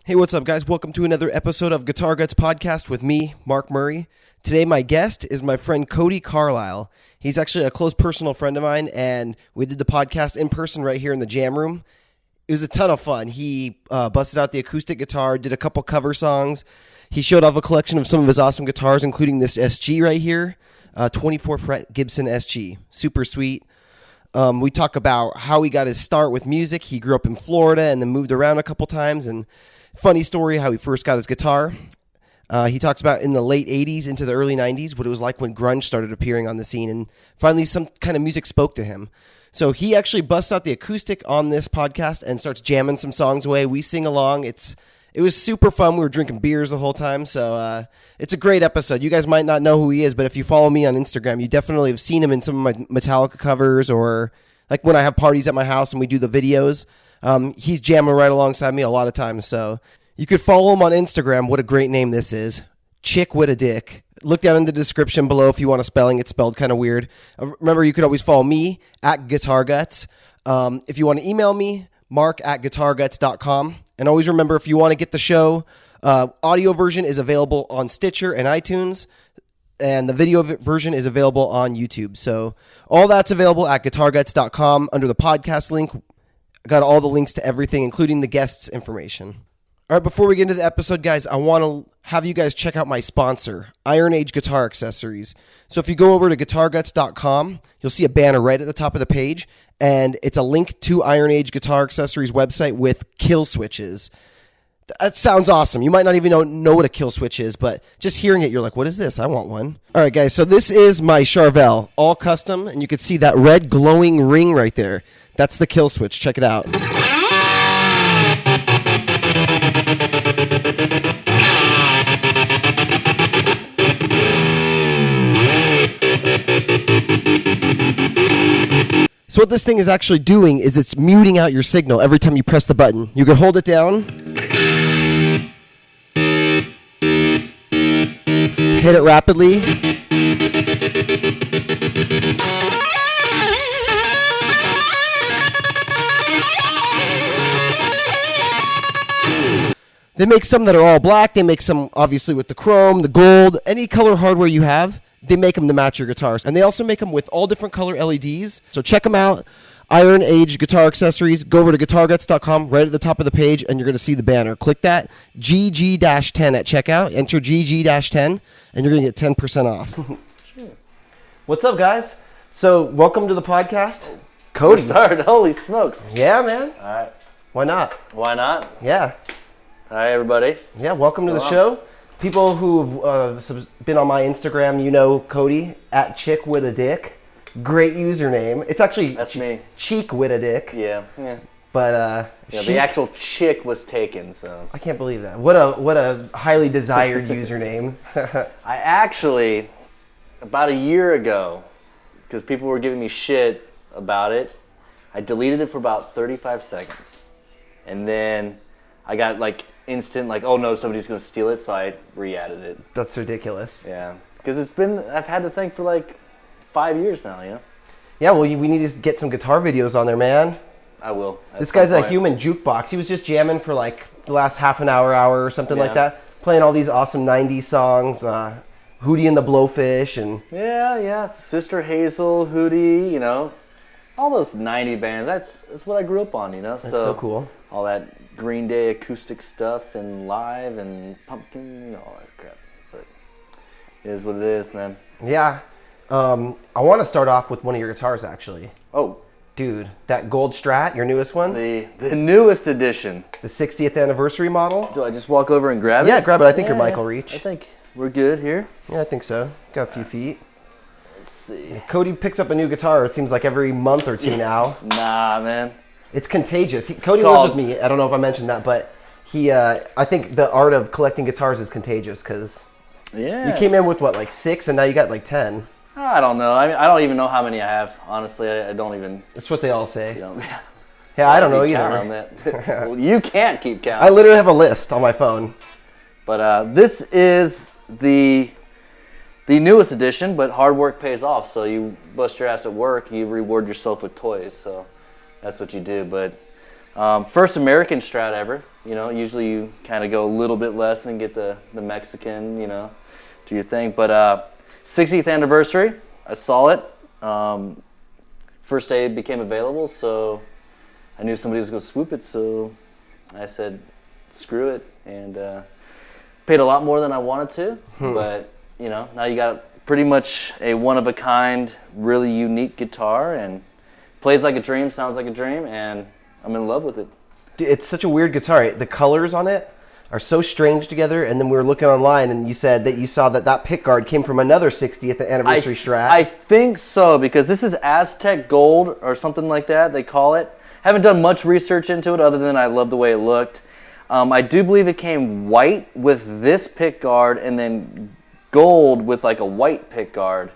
Hey, what's up, guys? Welcome to another episode of GuitarGuts podcast with me, Mark Murray. Today, my guest is my friend Cody Carlisle. He's actually a close personal friend of mine, and we did the podcast in person right here in the jam room. It was a ton of fun. He busted out the acoustic guitar, did a couple cover songs. He showed off a collection of some of his awesome guitars, including this SG right here, 24-fret Gibson SG. Super sweet. We talk about how he got his start with music. He grew up in Florida and then moved around a couple times, and funny story how he first got his guitar. He talks about in the late 80s into the early 90s what it was like when grunge started appearing on the scene, and finally some kind of music spoke to him. So he actually busts out the acoustic on this podcast and starts jamming some songs away. We sing along. It was super fun. We were drinking beers the whole time, so it's a great episode. You guys might not know who he is, but if you follow me on Instagram, you definitely have seen him in some of my Metallica covers, or like when I have parties at my house and we do the videos. He's jamming right alongside me a lot of times, so you could follow him on Instagram. What a great name this is. Chicwitadic. Look down in the description below if you want a spelling. It's spelled kind of weird. Remember, you could always follow me at GuitarGuts. If you want to email me, mark@guitarguts.com. And always remember, if you want to get the show, audio version is available on Stitcher and iTunes, and the video version is available on YouTube. So all that's available at guitarguts.com under the podcast link. I got all the links to everything, including the guests' information. All right, before we get into the episode, guys, I want to have you guys check out my sponsor, Iron Age Guitar Accessories. So if you go over to guitarguts.com, you'll see a banner right at the top of the page, and it's a link to Iron Age Guitar Accessories website with kill switches. That sounds awesome. You might not even know what a kill switch is, but just hearing it, you're like, what is this? I want one. All right, guys, so this is my Charvel, all custom, and you can see that red glowing ring right there. That's the kill switch. Check it out. So what this thing is actually doing is it's muting out your signal every time you press the button. You can hold it down, hit it rapidly, they make some that are all black. They make some, obviously, with the chrome, the gold, any color hardware you have. They make them to match your guitars. And they also make them with all different color LEDs. So check them out. Iron Age Guitar Accessories. Go over to guitarguts.com right at the top of the page, and you're going to see the banner. Click that GG-10 at checkout. Enter GG-10, and you're going to get 10% off. Sure. What's up, guys? So welcome to the podcast. Cody. We're started. Holy smokes. Yeah, man. All right. Why not? Why not? Yeah. Hi, everybody. Yeah, welcome to the show. People who've been on my Instagram, you know Cody, at Chicwitadic. Great username. It's actually... That's me. Chicwitadic. Yeah. But, the actual chick was taken, so... I can't believe that. What a highly desired username. I actually, about a year ago, because people were giving me shit about it, I deleted it for about 35 seconds. And then I got, instant, oh no, somebody's going to steal it, so I re-added it. That's ridiculous. Yeah. Because I've had the thing for 5 years now, you know? Yeah, well, we need to get some guitar videos on there, man. I will. This guy's a human jukebox. He was just jamming for the last half an hour or something like that. Playing all these awesome 90s songs, Hootie and the Blowfish, and... Yeah. Sister Hazel, Hootie, you know. All those 90 bands. That's what I grew up on, you know? That's so cool. All that Green Day acoustic stuff and live and Pumpkin, all that crap. But it is what it is, man. Yeah. I want to start off with one of your guitars, actually. Oh. Dude, that gold Strat, your newest one? The newest edition. The 60th anniversary model? Do I just walk over and grab it? Yeah, grab it. I think you're Michael Reach. I think we're good here. Yeah, I think so. Got a few feet. Let's see. Cody picks up a new guitar, it seems like every month or two now. Nah, man. It's contagious. Cody lives with me. I don't know if I mentioned that, but I think the art of collecting guitars is contagious, because you came in with, 6, and now you got 10. I don't know. I mean, I don't even know how many I have. Honestly, I don't even. That's what they all say. Yeah, I don't know either. Well, you can't keep count. I literally have a list on my phone. But this is the newest edition, but hard work pays off. So you bust your ass at work, you reward yourself with toys. So that's what you do. But First American Strat ever. Usually you kind of go a little bit less and get the Mexican, do your thing. But 60th anniversary, I saw it. First day it became available, so I knew somebody was going to swoop it, so I said, screw it, and paid a lot more than I wanted to. But, now you got pretty much a one-of-a-kind, really unique guitar, and plays like a dream, sounds like a dream, and I'm in love with it. It's such a weird guitar. The colors on it are so strange together, and then we were looking online, and you said that you saw that pickguard came from another 60th anniversary Strat. I think so, because this is Aztec Gold or something like that, they call it. Haven't done much research into it other than I love the way it looked. I do believe it came white with this pickguard and then gold with like a white pickguard.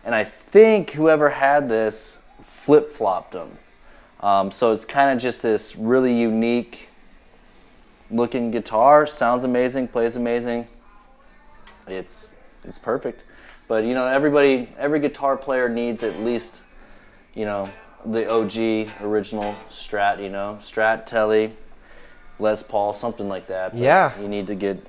And I think whoever had this flip-flopped them. So it's kind of just this really unique looking guitar. Sounds amazing, plays amazing. It's perfect. But every guitar player needs at least, the OG original Strat, Strat, Tele, Les Paul, something like that. But yeah. You need to get.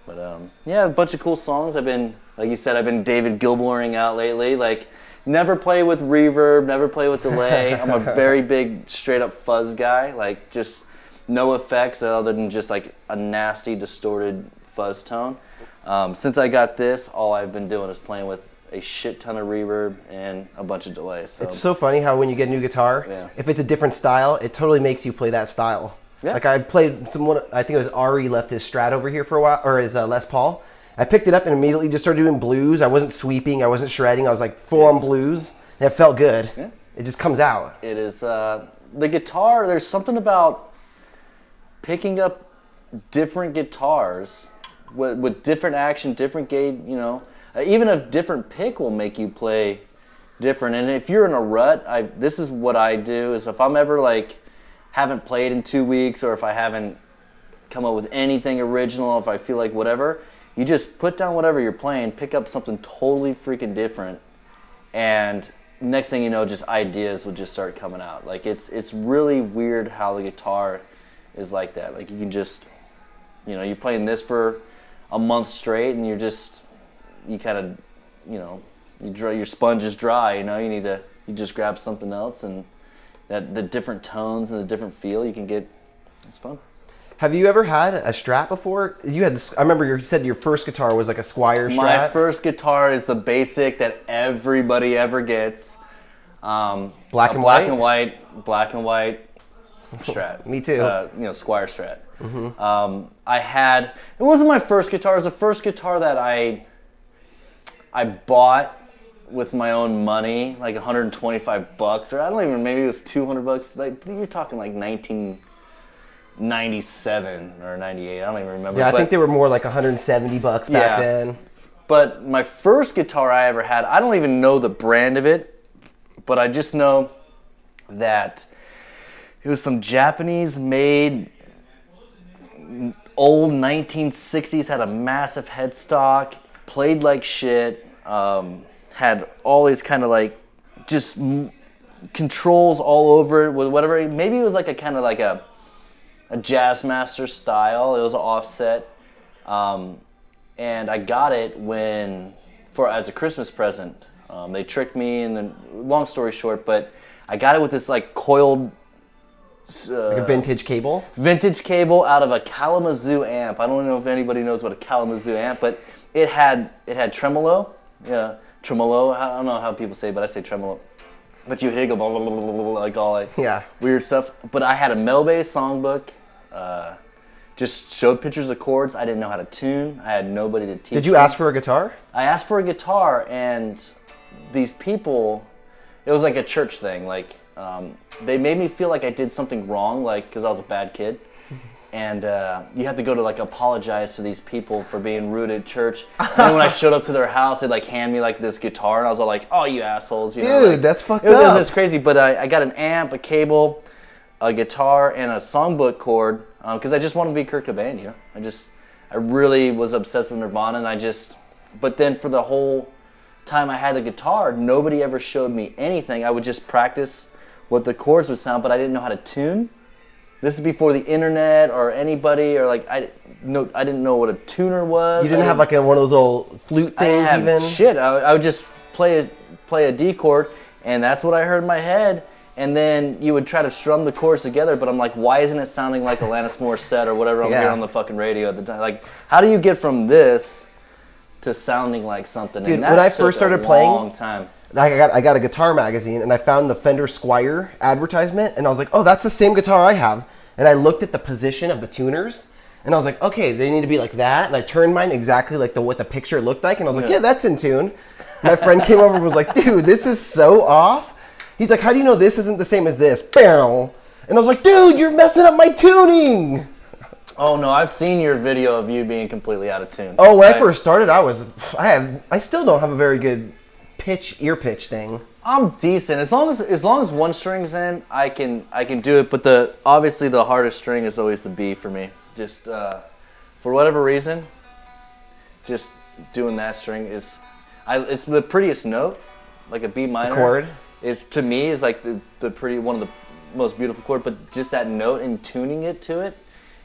But a bunch of cool songs. Like you said, I've been David Gilmoring out lately. Like, never play with reverb, never play with delay. I'm a very big straight up fuzz guy. Like, just no effects other than just like a nasty distorted fuzz tone. Since I got this, all I've been doing is playing with a shit ton of reverb and a bunch of delays. So. It's so funny how when you get a new guitar, if it's a different style, it totally makes you play that style. Yeah. Like I played I think it was Ari left his Strat over here for a while, or his Les Paul. I picked it up and immediately just started doing blues. I wasn't sweeping, I wasn't shredding. I was like full on blues, and it felt good. Yeah. It just comes out. It is the guitar. There's something about picking up different guitars with different action, different gauge. Even a different pick will make you play different. And if you're in a rut, this is what I do. Is if I'm ever like haven't played in 2 weeks, or if I haven't come up with anything original, if I feel like whatever. You just put down whatever you're playing, pick up something totally freaking different, and next thing you know, just ideas will just start coming out. Like it's really weird how the guitar is like that. Like you can just, you're playing this for a month straight, and you kind of, your sponge is dry. You just grab something else, and the different tones and the different feel you can get. It's fun. Have you ever had a Strat before? I remember you said your first guitar was like a Squier Strat. My first guitar is the basic that everybody ever gets. Black and white Strat. Me too. Squier Strat. Mm-hmm. It wasn't my first guitar. It was the first guitar that I bought with my own money, like $125, or I don't even. Maybe it was $200. Like you're talking like 1997 or 98. I don't even remember. Yeah, I think they were more like $170 back then. But my first guitar I ever had, I don't even know the brand of it, but I just know that it was some Japanese-made old 1960s, had a massive headstock, played like shit, had all these kind of like just controls all over it with whatever. Maybe it was like a kind of like a Jazzmaster style. It was an offset, and I got it as a Christmas present. They tricked me, and then long story short, but I got it with this like coiled, like a vintage cable out of a Kalamazoo amp. I don't know if anybody knows what a Kalamazoo amp, but it had tremolo. Yeah, tremolo. I don't know how people say it, but I say tremolo. But you hit it, go blah, blah, blah, blah, blah, like all like weird stuff. But I had a metal bass songbook. Just showed pictures of chords. I didn't know how to tune. I had nobody to teach me. Did you ask for a guitar? I asked for a guitar, and these people, it was like a church thing. Like they made me feel like I did something wrong, like because I was a bad kid. And you have to go to like apologize to these people for being rude at church. And then when I showed up to their house, they'd like hand me like this guitar, and I was all like, "Oh, you assholes!" Dude, that's fucked up. It was crazy. But I got an amp, a cable, a guitar, and a songbook cord because I just wanted to be Kurt Cobain. I really was obsessed with Nirvana, and but then for the whole time I had the guitar, nobody ever showed me anything. I would just practice what the chords would sound, but I didn't know how to tune. This is before the internet or anybody, or like I didn't know what a tuner was. You didn't have like one of those little flute things even? Shit, I would just play a D chord, and that's what I heard in my head. And then you would try to strum the chords together, but I'm like, why isn't it sounding like Alanis Morissette or whatever I'm hearing on the fucking radio at the time? Like, how do you get from this to sounding like something? Dude, and that when I first started playing, long time. I got a guitar magazine, and I found the Fender Squier advertisement, and I was like, oh, that's the same guitar I have. And I looked at the position of the tuners, and I was like, okay, they need to be like that. And I turned mine exactly like what the picture looked like, and I was like, yeah, that's in tune. My friend came over and was like, dude, this is so off. He's like, how do you know this isn't the same as this? Bow. And I was like, dude, you're messing up my tuning. Oh no, I've seen your video of you being completely out of tune. Oh, when I first started, I still don't have a very good ear pitch thing. I'm decent. As long as one string's in, I can do it, but obviously the hardest string is always the B for me. Just for whatever reason, just doing that string it's the prettiest note, like a B minor. The chord? To me is like one of the most beautiful chord, but just that note and tuning it to it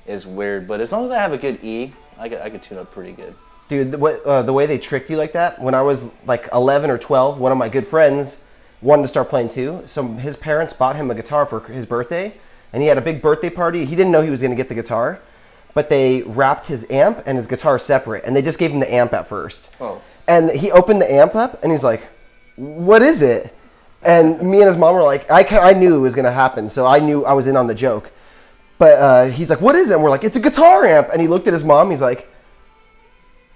is weird. But as long as I have a good E, I could tune up pretty good. Dude, the way they tricked you like that, when I was like 11 or 12, one of my good friends wanted to start playing too. So his parents bought him a guitar for his birthday, and he had a big birthday party. He didn't know he was going to get the guitar, but they wrapped his amp and his guitar separate, and they just gave him the amp at first. Oh. And he opened the amp up, and he's like, what is it? And me and his mom were like, I knew it was going to happen, so I knew I was in on the joke. But he's like, what is it? And we're like, it's a guitar amp. And he looked at his mom, he's like,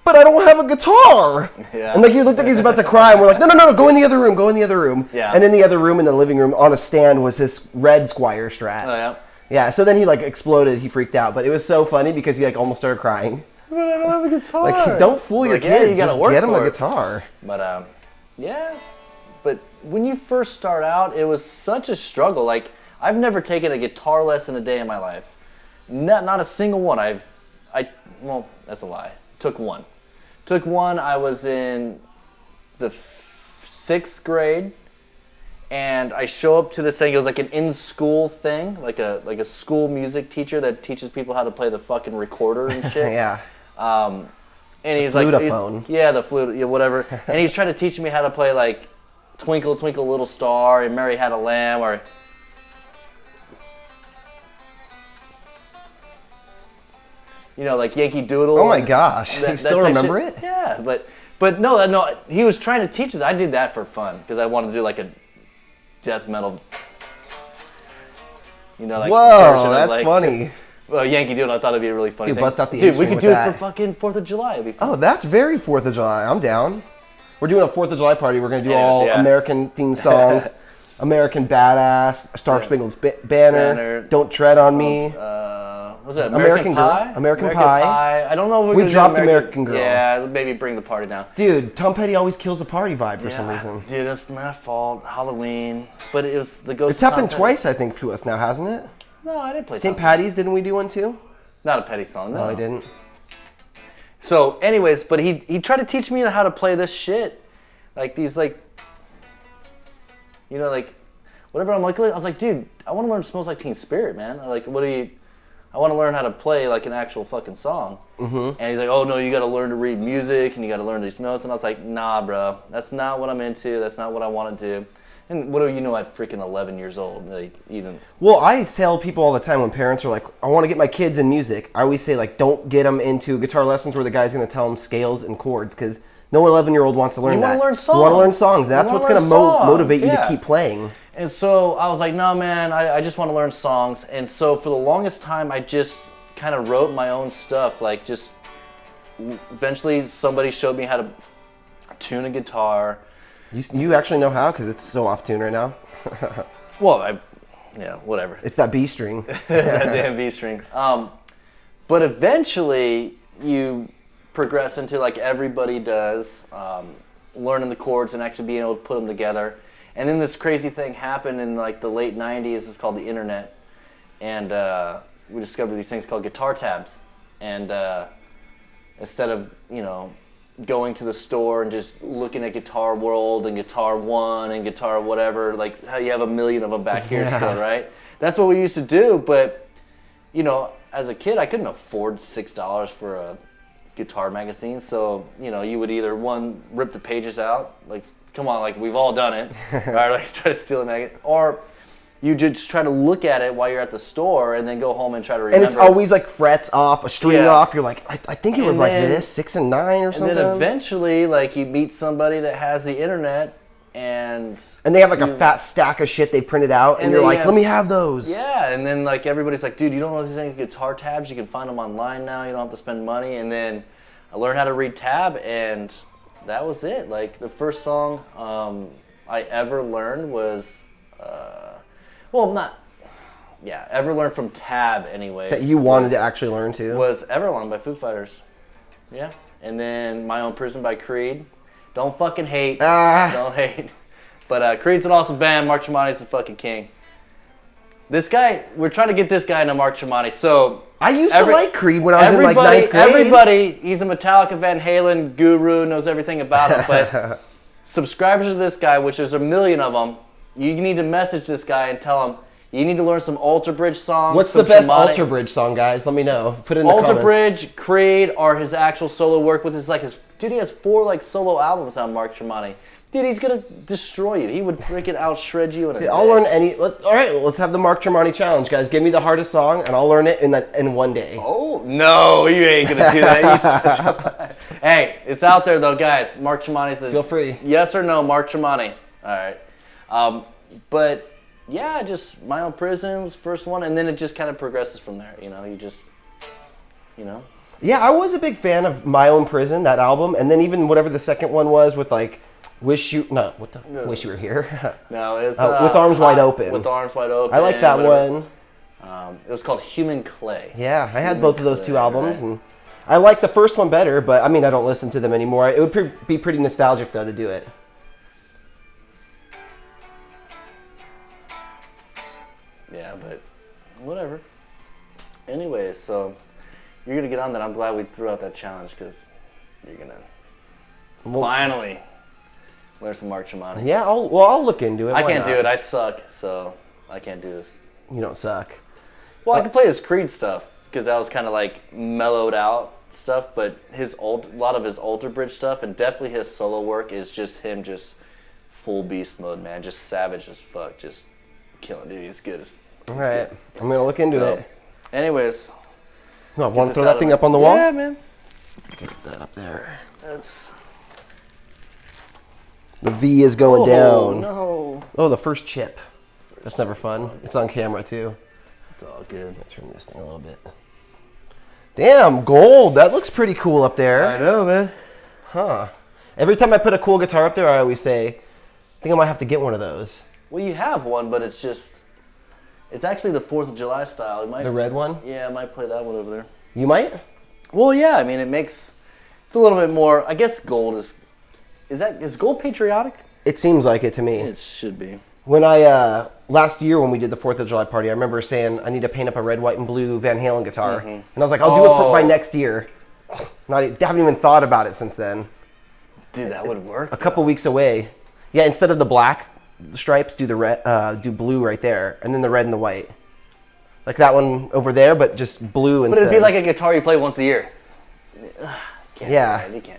but I don't have a guitar. Yeah. And like he looked like he was about to cry, and we're like, no, go in the other room, Yeah. And in the other room, in the living room, on a stand was his red Squier Strat. Oh, yeah. Yeah, so then he like exploded, he freaked out. But it was so funny because he like almost started crying. But I don't have a guitar. Like, don't fool your kids, yeah, you gotta just work get him for a it. guitar. But yeah. But when you first start out, it was such a struggle. Like, I've never taken a guitar lesson a day in my life. Not a single one. Well, that's a lie. Took one. I was in the 6th grade, and I show up to this thing. It was like an in-school thing, like a school music teacher that teaches people how to play the fucking recorder and shit. Yeah. And he's the like, flute-a-phone. the flute, yeah, whatever. And he's trying to teach me how to play like Twinkle, Twinkle, Little Star, and Mary Had a Lamb, or like Yankee Doodle. Oh my gosh, you still remember it? Yeah, but no, he was trying to teach us. I did that for fun because I wanted to do like a death metal. Like whoa, that's funny. Well, Yankee Doodle, I thought it'd be a really funny thing. Bust out the Dude, we could do that. it for fucking 4th of July. It'd be fun. Oh, that's very 4th of July. I'm down. We're doing a 4th of July party. We're going to do American themed songs. American Badass, Star Spangled Banner, Don't Tread on Me. Was it American Pie? American Pie. I don't know if we dropped American Girl. Yeah, maybe bring the party down. Dude, Tom Petty always kills the party vibe for some reason. Dude, that's my fault. Halloween. But it was the Ghost It's happened twice, I think, to us now, hasn't it? No, I didn't play St. Patty's, didn't we do one too? Not a Petty song, no. No, I didn't. So, anyways, but he tried to teach me how to play this shit. Like these, like, whatever. I was like, dude, I want to learn Smells Like Teen Spirit, man. Like, I want to learn how to play like an actual fucking song. Mm-hmm. And he's like, oh no, you got to learn to read music and you got to learn these notes. And I was like, nah, bro, that's not what I'm into. That's not what I want to do. And what do you know at freaking 11 years old? Like, even. Well, I tell people all the time when parents are like, I want to get my kids in music. I always say, like, don't get them into guitar lessons where the guy's going to tell them scales and chords, because no 11-year-old wants to learn that. You want to learn songs. You want to learn songs. That's what's going to motivate you to keep playing. And so I was like, no, man, I just want to learn songs. And so for the longest time, I just kind of wrote my own stuff. Like, just eventually somebody showed me how to tune a guitar. You actually know how, because it's so off tune right now. Well, whatever. It's that B string. It's that damn B string. But eventually you progress into, like everybody does, learning the chords and actually being able to put them together. And then this crazy thing happened in like the late 90s. It's called the internet. And we discovered these things called guitar tabs. And instead of, going to the store and just looking at Guitar World and Guitar One and Guitar whatever, like how you have a million of them back here still, right? That's what we used to do, but, you know, as a kid, I couldn't afford $6 for a guitar magazine, so, you know, you would either, one, rip the pages out, like, come on, like, we've all done it, right? Like, try to steal a magazine, or you just try to look at it while you're at the store and then go home and try to remember. And it's always like frets off, a string off. You're like, I think it was like this, 6 and 9 or something. And then eventually, like, you meet somebody that has the internet and they have like a fat stack of shit they printed out, and you're like, let me have those. Yeah, and then like everybody's like, dude, you don't know these things, guitar tabs, you can find them online now, you don't have to spend money. And then I learned how to read tab, and that was it. Like, the first song I ever learned was, ever learned from tab anyways. That you wanted to actually learn too? Was Everlong by Foo Fighters. Yeah. And then My Own Prison by Creed. Don't fucking hate. Don't hate. But Creed's an awesome band. Mark Tremonti's the fucking king. This guy, we're trying to get this guy into Mark Tremonti. So I used to like Creed when I was in like 9th grade. Everybody, he's a Metallica, Van Halen guru, knows everything about him. But subscribers to this guy, which there's a million of them, you need to message this guy and tell him you need to learn some Alter Bridge songs. What's the best Alter Bridge song, guys? Let me know. Put it in the comments. Alter Bridge, Creed, or his actual solo work with his dude, he has 4 like solo albums on Mark Tremonti. Dude, he's gonna destroy you. He would freaking out-shred you in a day. I'll learn all right, let's have the Mark Tremonti challenge, guys. Give me the hardest song, and I'll learn it in one day. Oh, no, you ain't gonna do that. Hey, it's out there, though, guys. Mark Tremonti's the... Feel free. Yes or no, Mark Tremonti. All right. But, yeah, just My Own Prison was the first one, and then it just kind of progresses from there. You know, Yeah, I was a big fan of My Own Prison, that album, and then even whatever the second one was with, like, Wish You Were Here? No, it's... With Arms Wide Open. With Arms Wide Open. I like that one. It was called Human Clay. Yeah, I had both of those two albums, and I like the first one better, but, I mean, I don't listen to them anymore. It would be pretty nostalgic, though, to do it. Yeah, but whatever. Anyways, so you're going to get on that. I'm glad we threw out that challenge because you're going to finally learn some Mark Tremonti. Yeah, I'll look into it. I can't do it. I suck, so I can't do this. You don't suck. Well, I can play his Creed stuff because that was kind of like mellowed out stuff, but a lot of his Alter Bridge stuff and definitely his solo work is just him just full beast mode, man. Just savage as fuck. Just killing, dude. He's good. All right. I'm going to look into it. Anyways. No, want to throw that thing up on the wall? Yeah, man. Get that up there. That's... The V is going down. No. Oh, the first chip. That's never fun. It's on camera, too. It's all good. Let me turn this thing a little bit. Damn, gold. That looks pretty cool up there. I know, man. Huh. Every time I put a cool guitar up there, I always say, I think I might have to get one of those. Well, you have one, but it's actually the 4th of July style. The red one? Yeah, I might play that one over there. You might? Well, yeah. I mean, it's a little bit more. I guess gold is gold patriotic? It seems like it to me. It should be. When last year when we did the 4th of July party, I remember saying I need to paint up a red, white, and blue Van Halen guitar. Mm-hmm. And I was like, I'll do it by next year. Haven't even thought about it since then. Dude, that would work. A couple weeks away. Yeah, instead of the black stripes, do the red, do blue right there, and then the red and the white. Like that one over there, but just blue instead. But it'd be like a guitar you play once a year. You can't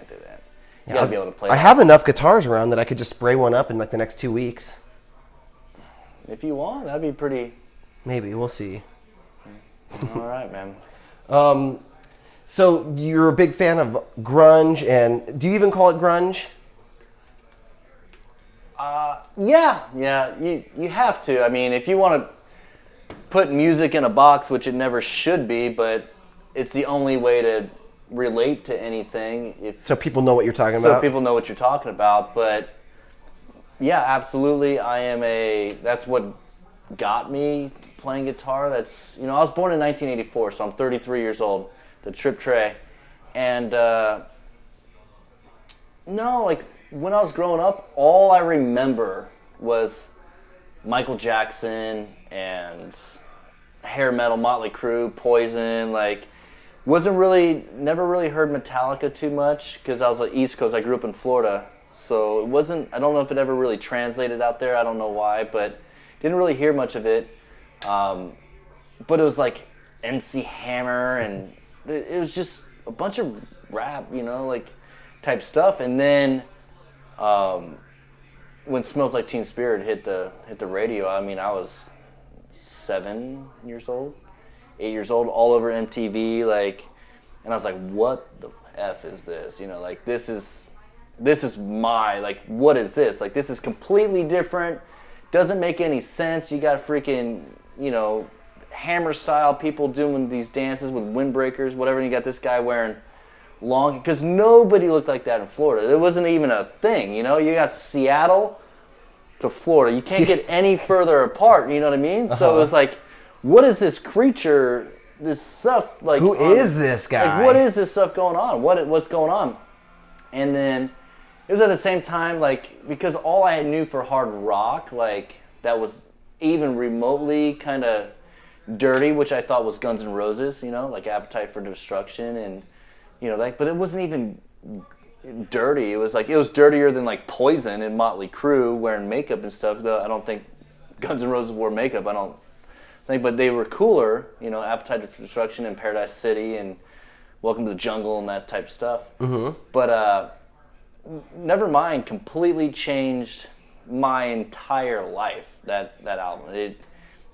do that. You gotta be able to play. I have enough guitars around that I could just spray one up in like the next 2 weeks. If you want, that'd be pretty. Maybe, we'll see. All right, man. So you're a big fan of grunge, and do you even call it grunge? Yeah. You have to. I mean, if you want to put music in a box, which it never should be, but it's the only way to relate to anything. So people know what you're talking about? So people know what you're talking about, but yeah, absolutely. That's what got me playing guitar. I was born in 1984, so I'm 33 years old, the Trip Tray. And when I was growing up, all I remember was Michael Jackson and hair metal, Motley Crue, Poison, like never really heard Metallica too much because I was like East Coast. I grew up in Florida, so it wasn't. I don't know if it ever really translated out there. I don't know why, but didn't really hear much of it. But it was like MC Hammer, and it was just a bunch of rap, like type stuff. And then when Smells Like Teen Spirit hit the radio, I mean, I was 7 years old. 8 years old, all over MTV, and I was like, what the F is this? Like, this is my, like, what is this? Like, this is completely different, doesn't make any sense. You got freaking, Hammer style people doing these dances with windbreakers, whatever, and you got this guy wearing long, because nobody looked like that in Florida. It wasn't even a thing, you got Seattle to Florida. You can't get any further apart, you know what I mean? So it was like, what is this creature, this stuff, like... Who is this guy? Like, what is this stuff going on? What's going on? And then, it was at the same time, like, because all I knew for hard rock, like, that was even remotely kind of dirty, which I thought was Guns N' Roses, like Appetite for Destruction, and, but it wasn't even dirty. It was dirtier than, like, Poison and Motley Crue wearing makeup and stuff, though I don't think Guns N' Roses wore makeup. But they were cooler, Appetite for Destruction and Paradise City and Welcome to the Jungle and that type of stuff. Mm-hmm. But Nevermind completely changed my entire life, that album. It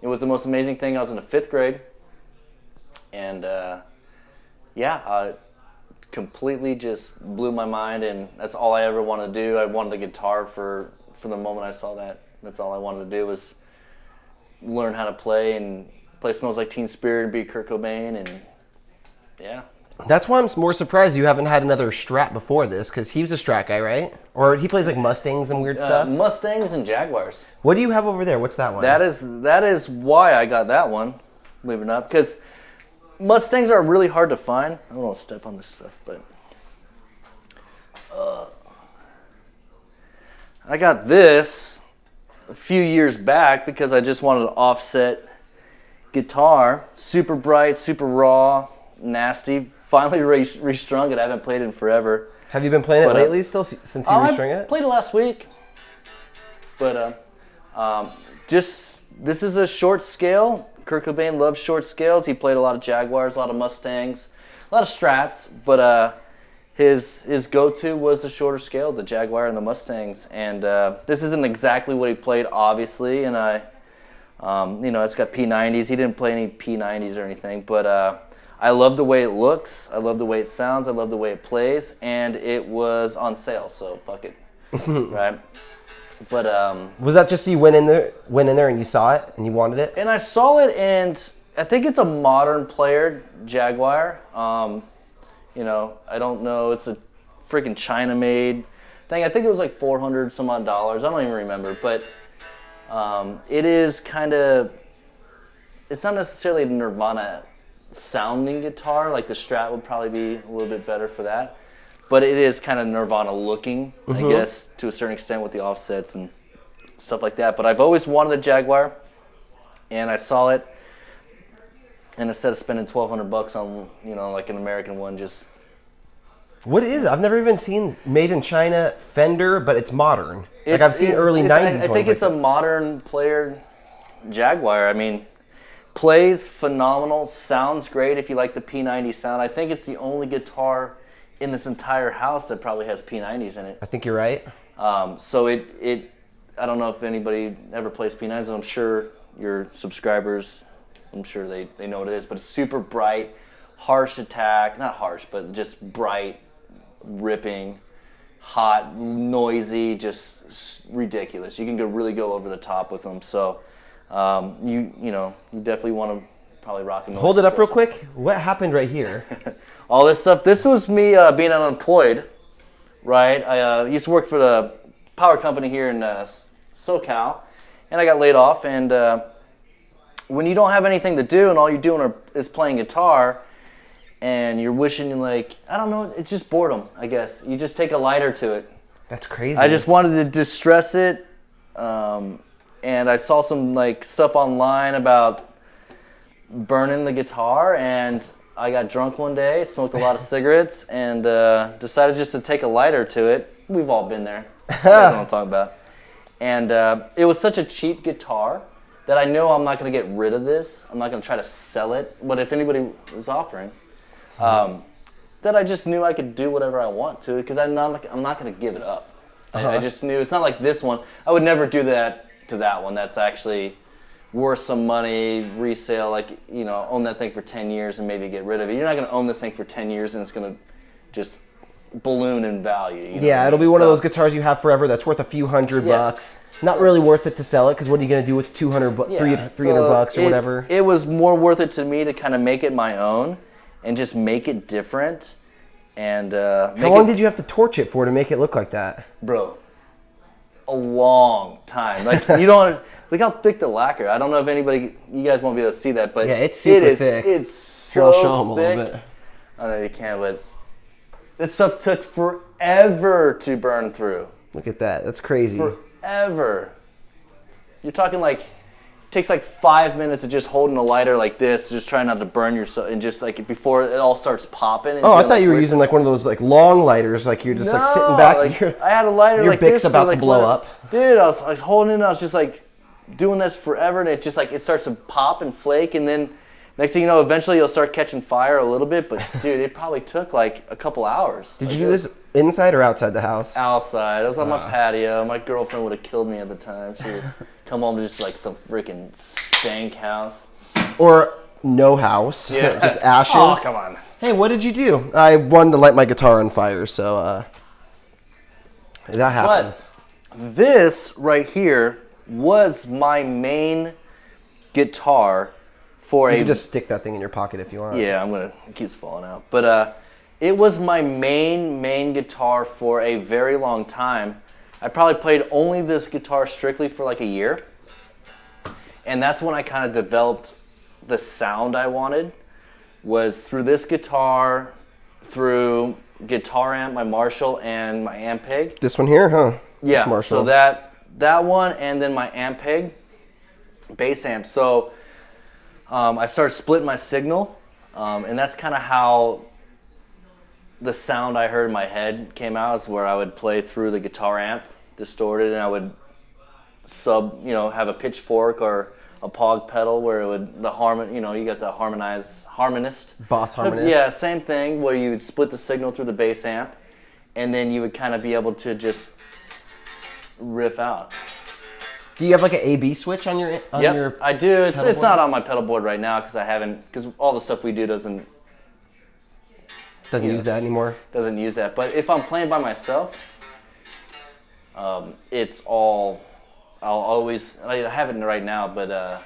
was the most amazing thing. I was in the 5th grade. And completely just blew my mind, and that's all I ever wanted to do. I wanted the guitar for the moment I saw that. That's all I wanted to do was learn how to play Smells Like Teen Spirit and be Kurt Cobain, and yeah. That's why I'm more surprised you haven't had another Strat before this, because he was a Strat guy, right? Or he plays like Mustangs and weird stuff? Mustangs and Jaguars. What do you have over there? What's that one? That is why I got that one, believe it or not, because Mustangs are really hard to find. I don't want to step on this stuff, but I got this a few years back because I just wanted an offset guitar, super bright, super raw, nasty. Finally restrung it. I haven't played it in forever. Have you been playing it lately still since you restrung it? I played it last week. But this is a short scale. Kurt Cobain loves short scales. He played a lot of Jaguars, a lot of Mustangs, a lot of Strats, but his go-to was the shorter scale, the Jaguar and the Mustangs. And this isn't exactly what he played, obviously, and it's got P90s. He didn't play any P90s or anything, but I love the way it looks. I love the way it sounds. I love the way it plays, and it was on sale, so fuck it, right? But was that just you went in there and you saw it and you wanted it? And I saw it, and I think it's a modern player Jaguar. I don't know. It's a freaking China-made thing. I think it was like $400 some odd. I don't even remember, but it is kind of. It's not necessarily a Nirvana sounding guitar. Like the Strat would probably be a little bit better for that. But it is kind of Nirvana looking, I guess, to a certain extent with the offsets and stuff like that. But I've always wanted a Jaguar, and I saw it, and instead of spending $1,200 on, like an American one, just... What is it? I've never even seen made in China Fender, but it's modern. I've seen early 90s ones. I think it's a modern player Jaguar. I mean, plays phenomenal, sounds great if you like the P90 sound. I think it's the only guitar in this entire house that probably has P90s in it. I think you're right. So I don't know if anybody ever plays P90s. I'm sure your subscribers, I'm sure they know what it is, but it's super bright, harsh attack, not harsh, but just bright, ripping, hot, noisy, just ridiculous. You can really go over the top with them. So you definitely want to probably rock and roll. Hold it up real quick. What happened right here? All this stuff. This was me being unemployed, right? I used to work for the power company here in SoCal, and I got laid off. And when you don't have anything to do and all you're doing is playing guitar, and you're wishing, like, I don't know, it's just boredom, I guess. You just take a lighter to it. That's crazy. I just wanted to distress it, and I saw some stuff online about burning the guitar, and I got drunk one day, smoked a lot of cigarettes, and decided just to take a lighter to it. We've all been there. That's what I'm talking about. And it was such a cheap guitar that I know I'm not going to get rid of this. I'm not going to try to sell it. But if anybody was offering, that I just knew I could do whatever I want to because I'm not going to give it up. I just knew it's not like this one. I would never do that to that one. That's actually worth some money, resale, like, you know, own that thing for 10 years and maybe get rid of it. You're not going to own this thing for 10 years and it's going to just balloon in value. You know yeah, it'll be one of those guitars you have forever that's worth a few $100. Not really worth it to sell it because what are you going to do with 300 bucks or whatever? It was more worth it to me to kind of make it my own and just make it different. And how long did you have to torch it for to make it look like that? Bro, a long time. Like, you don't look how thick the lacquer. I don't know if you guys won't be able to see that, but yeah, it's super thick. It's so I'll show them a thick. little bit. I know you can't, but this stuff took forever to burn through. Look at that. That's crazy. Forever. You're talking like it takes like 5 minutes of just holding a lighter like this, just trying not to burn yourself, and just like before it all starts popping. And I thought you were using like one of those like long lighters, like you're just like sitting back. Like, I had a lighter like Bic's this. about to blow up. Dude, I was holding it. I was just like doing this forever, and it just like it starts to pop and flake, and then next thing you know, eventually you'll start catching fire a little bit. But dude, it probably took like a couple hours. Did you do this inside or outside the house? Outside. I was on my patio. My girlfriend would have killed me at the time. She would come home to just like some freaking stank house. Or no house. Yeah. Just ashes. Oh, come on. Hey, what did you do? I wanted to light my guitar on fire, so that happens. But this right here was my main guitar for You can just stick that thing in your pocket if you want. Yeah, it keeps falling out. But it was my main guitar for a very long time. I probably played only this guitar strictly for like a year. And that's when I kind of developed the sound I wanted, was through this guitar, through guitar amp, my Marshall, and my Ampeg. This one here, huh? Yeah, Marshall. so that one, and then my Ampeg bass amp. So I started splitting my signal, and that's kind of how the sound I heard in my head came out, is where I would play through the guitar amp, distorted, and I would have a pitchfork or a pog pedal where it would, you got the harmonist. Boss harmonist. Yeah, same thing, where you would split the signal through the bass amp, and then you would kind of be able to just riff out. Do you have like an A/B switch on your? Yep, I do. It's not on my pedal board right now because all the stuff we do doesn't use that anymore. Doesn't use that. But if I'm playing by myself, it's all. I have it right now, but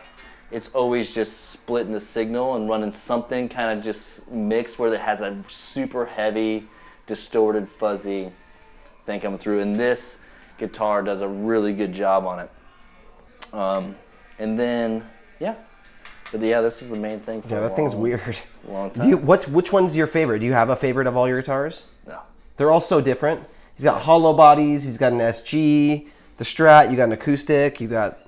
it's always just splitting the signal and running something kind of just mixed where it has a super heavy, distorted, fuzzy thing coming through. And this guitar does a really good job on it. And then, this is the main thing for that thing's weird. A long time. Which one's your favorite? Do you have a favorite of all your guitars? No. They're all so different. He's got hollow bodies. He's got an SG, the Strat. You got an acoustic. You got.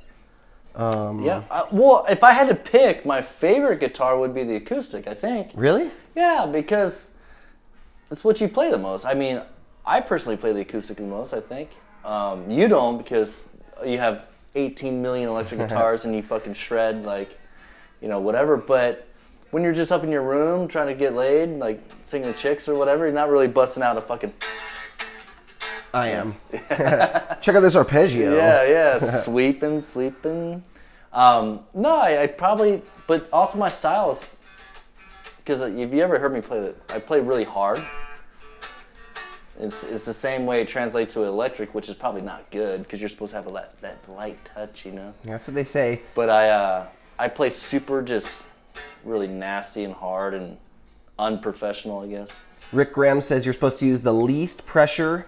Well, if I had to pick, my favorite guitar would be the acoustic, I think. Really? Yeah, because it's what you play the most. I mean, I personally play the acoustic the most, I think. You don't, because you have 18 million electric guitars and you fucking shred, like, whatever. But when you're just up in your room trying to get laid, like singing to chicks or whatever, you're not really busting out a fucking... I am. Check out this arpeggio. Yeah, sweeping. No, I probably, but also my style is, because if you ever heard me play I play really hard. It's the same way it translates to electric, which is probably not good because you're supposed to have that light touch, That's what they say. But I play super, just really nasty and hard and unprofessional, I guess. Rick Graham says you're supposed to use the least pressure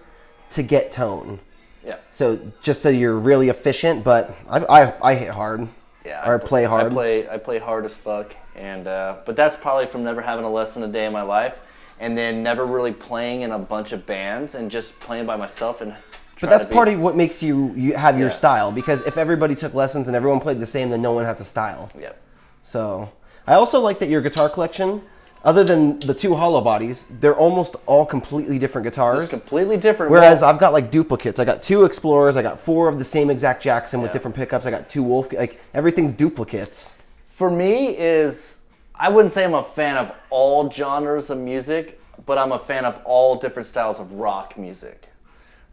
to get tone. Yeah. So just so you're really efficient, but I hit hard. Yeah. Or play hard. I play hard as fuck, and but that's probably from never having a lesson a day in my life, and then never really playing in a bunch of bands and just playing by myself and. But that's part of what makes you have your style, because if everybody took lessons and everyone played the same, then no one has a style. Yep. So I also like that your guitar collection. other than the two hollow bodies, they're almost all completely different guitars. It's completely different. Whereas I've got like duplicates. I got 2 Explorers. I got 4 of the same exact Jackson with different pickups. I got 2 Wolf. Like everything's duplicates. For me, I wouldn't say I'm a fan of all genres of music, but I'm a fan of all different styles of rock music.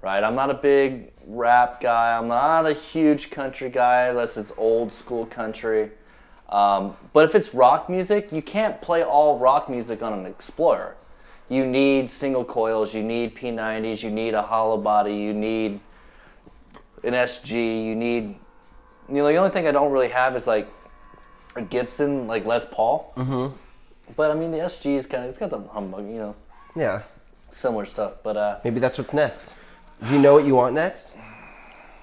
Right? I'm not a big rap guy. I'm not a huge country guy unless it's old school country. But if it's rock music, you can't play all rock music on an Explorer. You need single coils, you need P90s, you need a hollow body, you need an SG, you need... the only thing I don't really have is like a Gibson, like Les Paul. Mm-hmm. But I mean, the SG is it's got the humbug, Yeah. Similar stuff, but... maybe that's what's next. Do you know what you want next?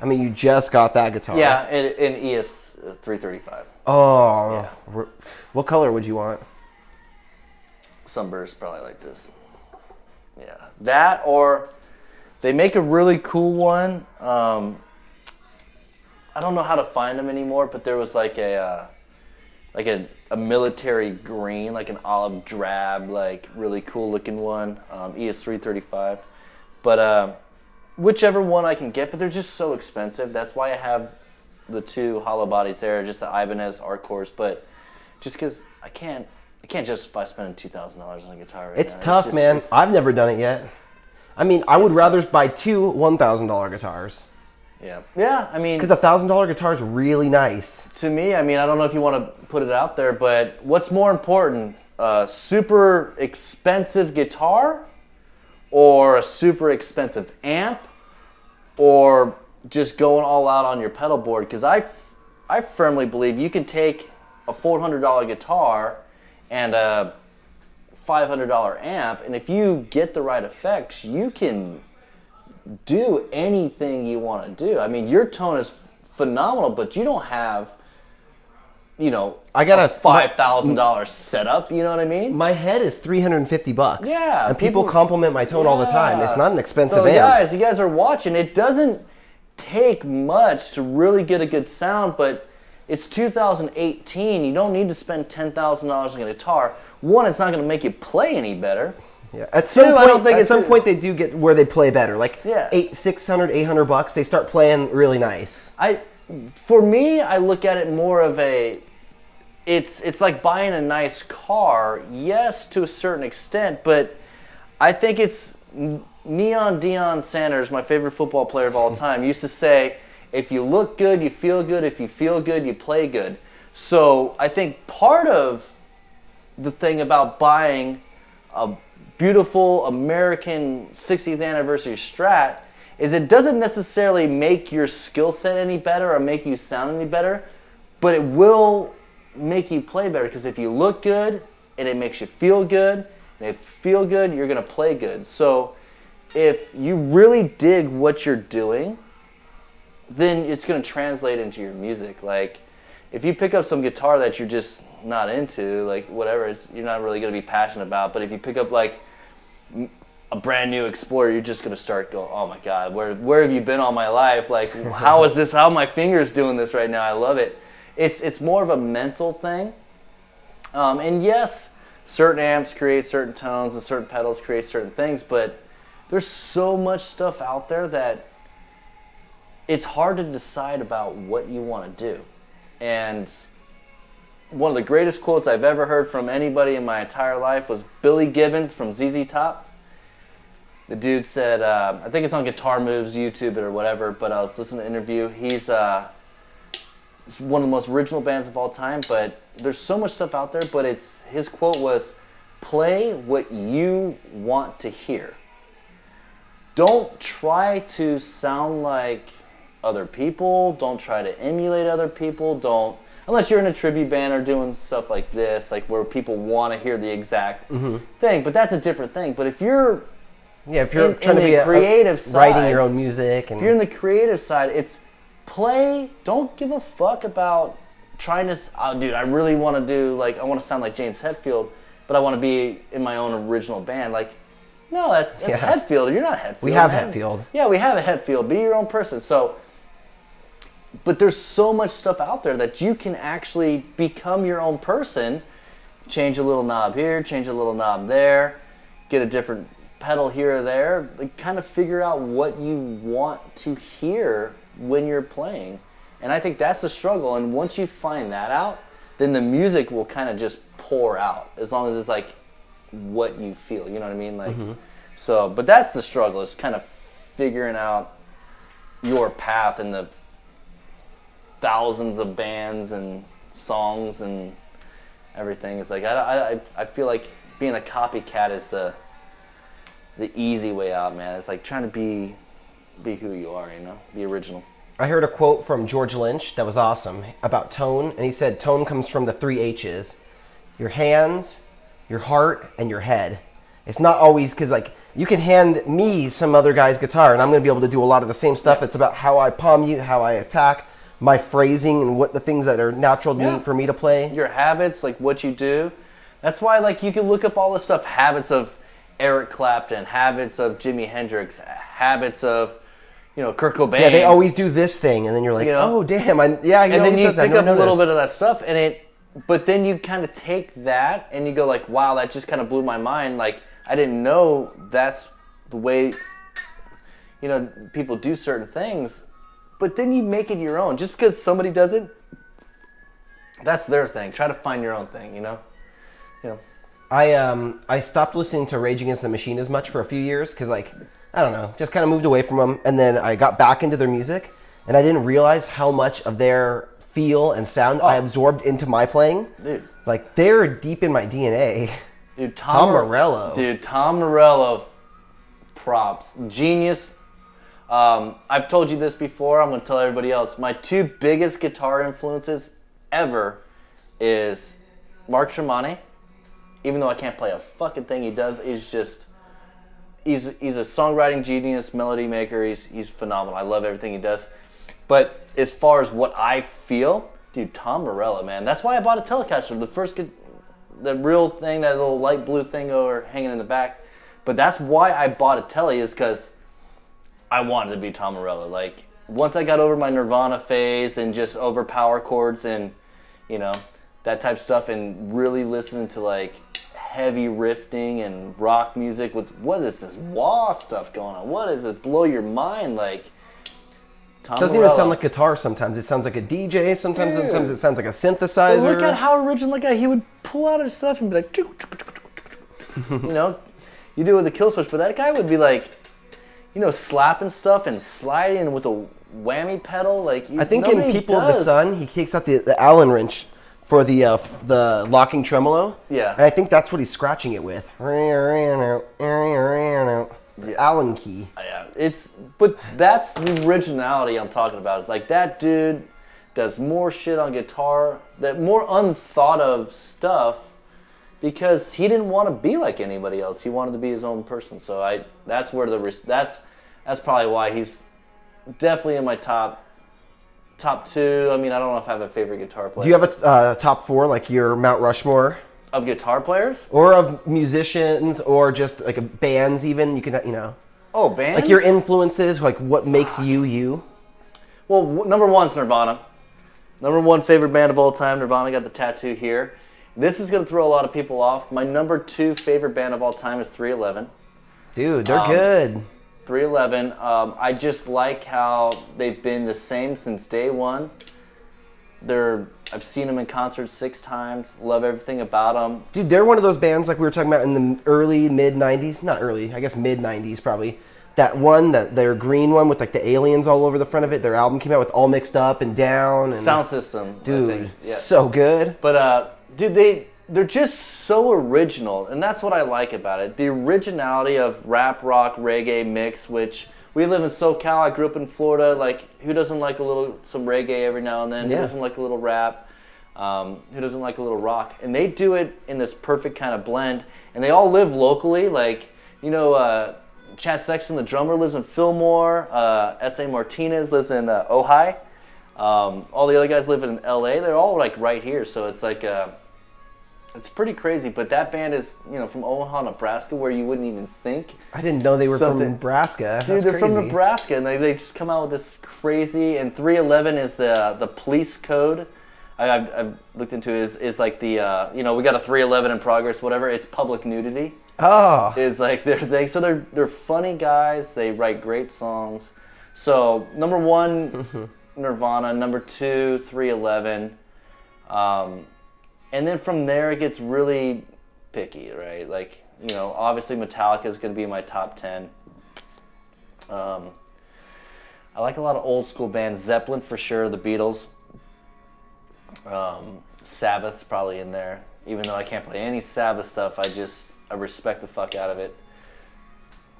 I mean, you just got that guitar. Yeah, an ES 335. Oh. Yeah. What color would you want? Sunburst, probably like this. Yeah. That, or they make a really cool one. I don't know how to find them anymore, but there was like a military green, like an olive drab, like really cool looking one. ES 335. But whichever one I can get, but they're just so expensive. That's why I have the 2 hollow bodies there, just the Ibanez Arcors. But just because I can't justify spending $2,000 on a guitar right It's now. tough, man. I've never done it yet. I mean, I would rather buy 2 $1,000 guitars. Yeah. Yeah, I mean... Because a $1,000 guitar is really nice. To me, I mean, I don't know if you want to put it out there, but what's more important? A super expensive guitar or a super expensive amp, or just going all out on your pedal board? Because I firmly believe you can take a $400 guitar and a $500 amp, and if you get the right effects, you can do anything you want to do. I mean, your tone is phenomenal, but you don't have... I got a $5,000 setup. You know what I mean? My head is $350. Yeah, and people compliment my tone all the time. It's not an expensive amp. Guys, you guys are watching. It doesn't take much to really get a good sound, but it's 2018. You don't need to spend $10,000 on a guitar. One, it's not going to make you play any better. Yeah. At some point, they do get where they play better. Like $600, $800, they start playing really nice. For me, I look at it more of it's like buying a nice car, yes, to a certain extent, but I think it's Neon Deion Sanders, my favorite football player of all time, used to say, if you look good, you feel good. If you feel good, you play good. So I think part of the thing about buying a beautiful American 60th anniversary Strat is it doesn't necessarily make your skill set any better or make you sound any better, but it will make you play better, because if you look good and it makes you feel good, and if you feel good, you're going to play good. So if you really dig what you're doing, then it's going to translate into your music. Like, if you pick up some guitar that you're just not into, like whatever, you're not really going to be passionate about, but if you pick up like a brand new Explorer, you're just going to start going, oh my God, where have you been all my life? Like, how are my fingers doing this right now? I love it. It's more of a mental thing. And yes, certain amps create certain tones and certain pedals create certain things, but there's so much stuff out there that it's hard to decide about what you want to do. And one of the greatest quotes I've ever heard from anybody in my entire life was Billy Gibbons from ZZ Top. The dude said, I think it's on Guitar Moves, YouTube it or whatever, but I was listening to an interview. He's one of the most original bands of all time, but there's so much stuff out there, but his quote was, play what you want to hear. Don't try to sound like other people. Don't try to emulate other people. Unless you're in a tribute band or doing stuff like this, like where people want to hear the exact thing, but that's a different thing. But if you're trying to be creative side, writing your own music, and if you're in the creative side, it's play. Don't give a fuck about trying to. Oh, dude, I really want to do I want to sound like James Hetfield, but I want to be in my own original band. Like, no, that's Hetfield. You're not Hetfield. We have Hetfield. Yeah, we have a Hetfield. Be your own person. So, but there's so much stuff out there that you can actually become your own person change a little knob here, change a little knob there, get a different pedal here or there. Like, kind of figure out what you want to hear when you're playing. And I think that's the struggle. And once you find that out, then the music will kind of just pour out, as long as it's like what you feel. You know what I mean? Like, so, but that's the struggle, is kind of figuring out your path in the thousands of bands and songs and everything. It's like I feel like being a copycat is the easy way out, man. It's like trying to be who you are, you know, be original. I heard a quote from George Lynch that was awesome about tone, and he said tone comes from the 3 H's: your hands, your heart, and your head. It's not always, because like you can hand me some other guy's guitar and I'm going to be able to do a lot of the same stuff. It's about how I palm you, how I attack, my phrasing, and what the things that are natural to me, for me to play. Your habits, like what you do. That's why, like, you can look up all this stuff, habits of Eric Clapton, habits of Jimi Hendrix, habits of, you know, Kurt Cobain. Yeah, they always do this thing, and then you're like, oh damn, and then you pick up a little bit of that stuff, but then you kind of take that and you go like, wow, that just kind of blew my mind. Like, I didn't know that's the way, you know, people do certain things. But then you make it your own. Just because somebody does it, that's their thing. Try to find your own thing, you know? I stopped listening to Rage Against the Machine as much for a few years because, like, I don't know, just kind of moved away from them. And then I got back into their music, and I didn't realize how much of their feel and sound I absorbed into my playing. Dude. Like, they're deep in my DNA. Dude, Tom Morello. Dude, Tom Morello, props. Genius. I've told you this before. I'm going to tell everybody else. My 2 biggest guitar influences ever is Mark Tremonti. Even though I can't play a fucking thing he does, is just he's a songwriting genius, melody maker. He's phenomenal. I love everything he does. But as far as what I feel, dude, Tom Morello, man. That's why I bought a Telecaster. The real thing, that little light blue thing over hanging in the back. But that's why I bought a Tele, is because I wanted to be Tom Morello. Like, once I got over my Nirvana phase and just over power chords and, you know, that type of stuff, and really listening to like heavy riffing and rock music with, what is this wah stuff going on? What is it? Blow your mind. Like, Tom Doesn't Morello. even sound like guitar sometimes. It sounds like a DJ. Sometimes it sounds like a synthesizer. Well, look at how original that guy, he would pull out his stuff and be like, you know, you do it with the kill switch, but that guy would be like, you know, slapping stuff and sliding with a whammy pedal. Like, I think in People of the Sun, he takes out the Allen wrench for the locking tremolo. Yeah. And I think that's what he's scratching it with. The Allen key. Yeah, but that's the originality I'm talking about. It's like, that dude does more shit on guitar, that more unthought of stuff, because he didn't want to be like anybody else. He wanted to be his own person. So that's probably why he's definitely in my top 2. I mean, I don't know if I have a favorite guitar player. Do you have a top 4, like your Mount Rushmore? Of guitar players? Or of musicians, or just like bands even? You can, you know. Oh, bands? Like your influences, like what makes you you? Well, number 1's Nirvana. Number 1 favorite band of all time, Nirvana. Got the tattoo here. This is going to throw a lot of people off. My number 2 favorite band of all time is 311. Dude, they're good. 311. I just like how they've been the same since day one. I've seen them in concert 6 times. Love everything about them. Dude, they're one of those bands like we were talking about in the early, mid-90s. Not early, I guess mid-90s probably. That one, their green one with like the aliens all over the front of it. Their album came out with All Mixed Up and Down. And, Sound System. Dude, I think. Yeah. so good. But, dude, they're just so original, and that's what I like about it. The originality of rap, rock, reggae mix, which we live in SoCal. I grew up in Florida. Like, who doesn't like some reggae every now and then? Yeah. Who doesn't like a little rap? Who doesn't like a little rock? And they do it in this perfect kind of blend, and they all live locally. Like, you know, Chad Sexton, the drummer, lives in Fillmore. S.A. Martinez lives in Ojai. All the other guys live in L.A. They're all like right here, so it's like it's pretty crazy. But that band is, you know, from Omaha, Nebraska, where you wouldn't even think. I didn't know they were from Nebraska. Dude, they're from Nebraska, and they just come out with this crazy. And 311 is the police code I've looked into is like the we got a 311 in progress, whatever. It's public nudity. Oh, Is like their thing. So they're funny guys. They write great songs. So number 1, Nirvana. Number 2, 311. And then from there it gets really picky, right? Like, obviously Metallica is going to be in my top 10. I like a lot of old school bands. Zeppelin for sure, the Beatles. Sabbath's probably in there. Even though I can't play any Sabbath stuff, I respect the fuck out of it.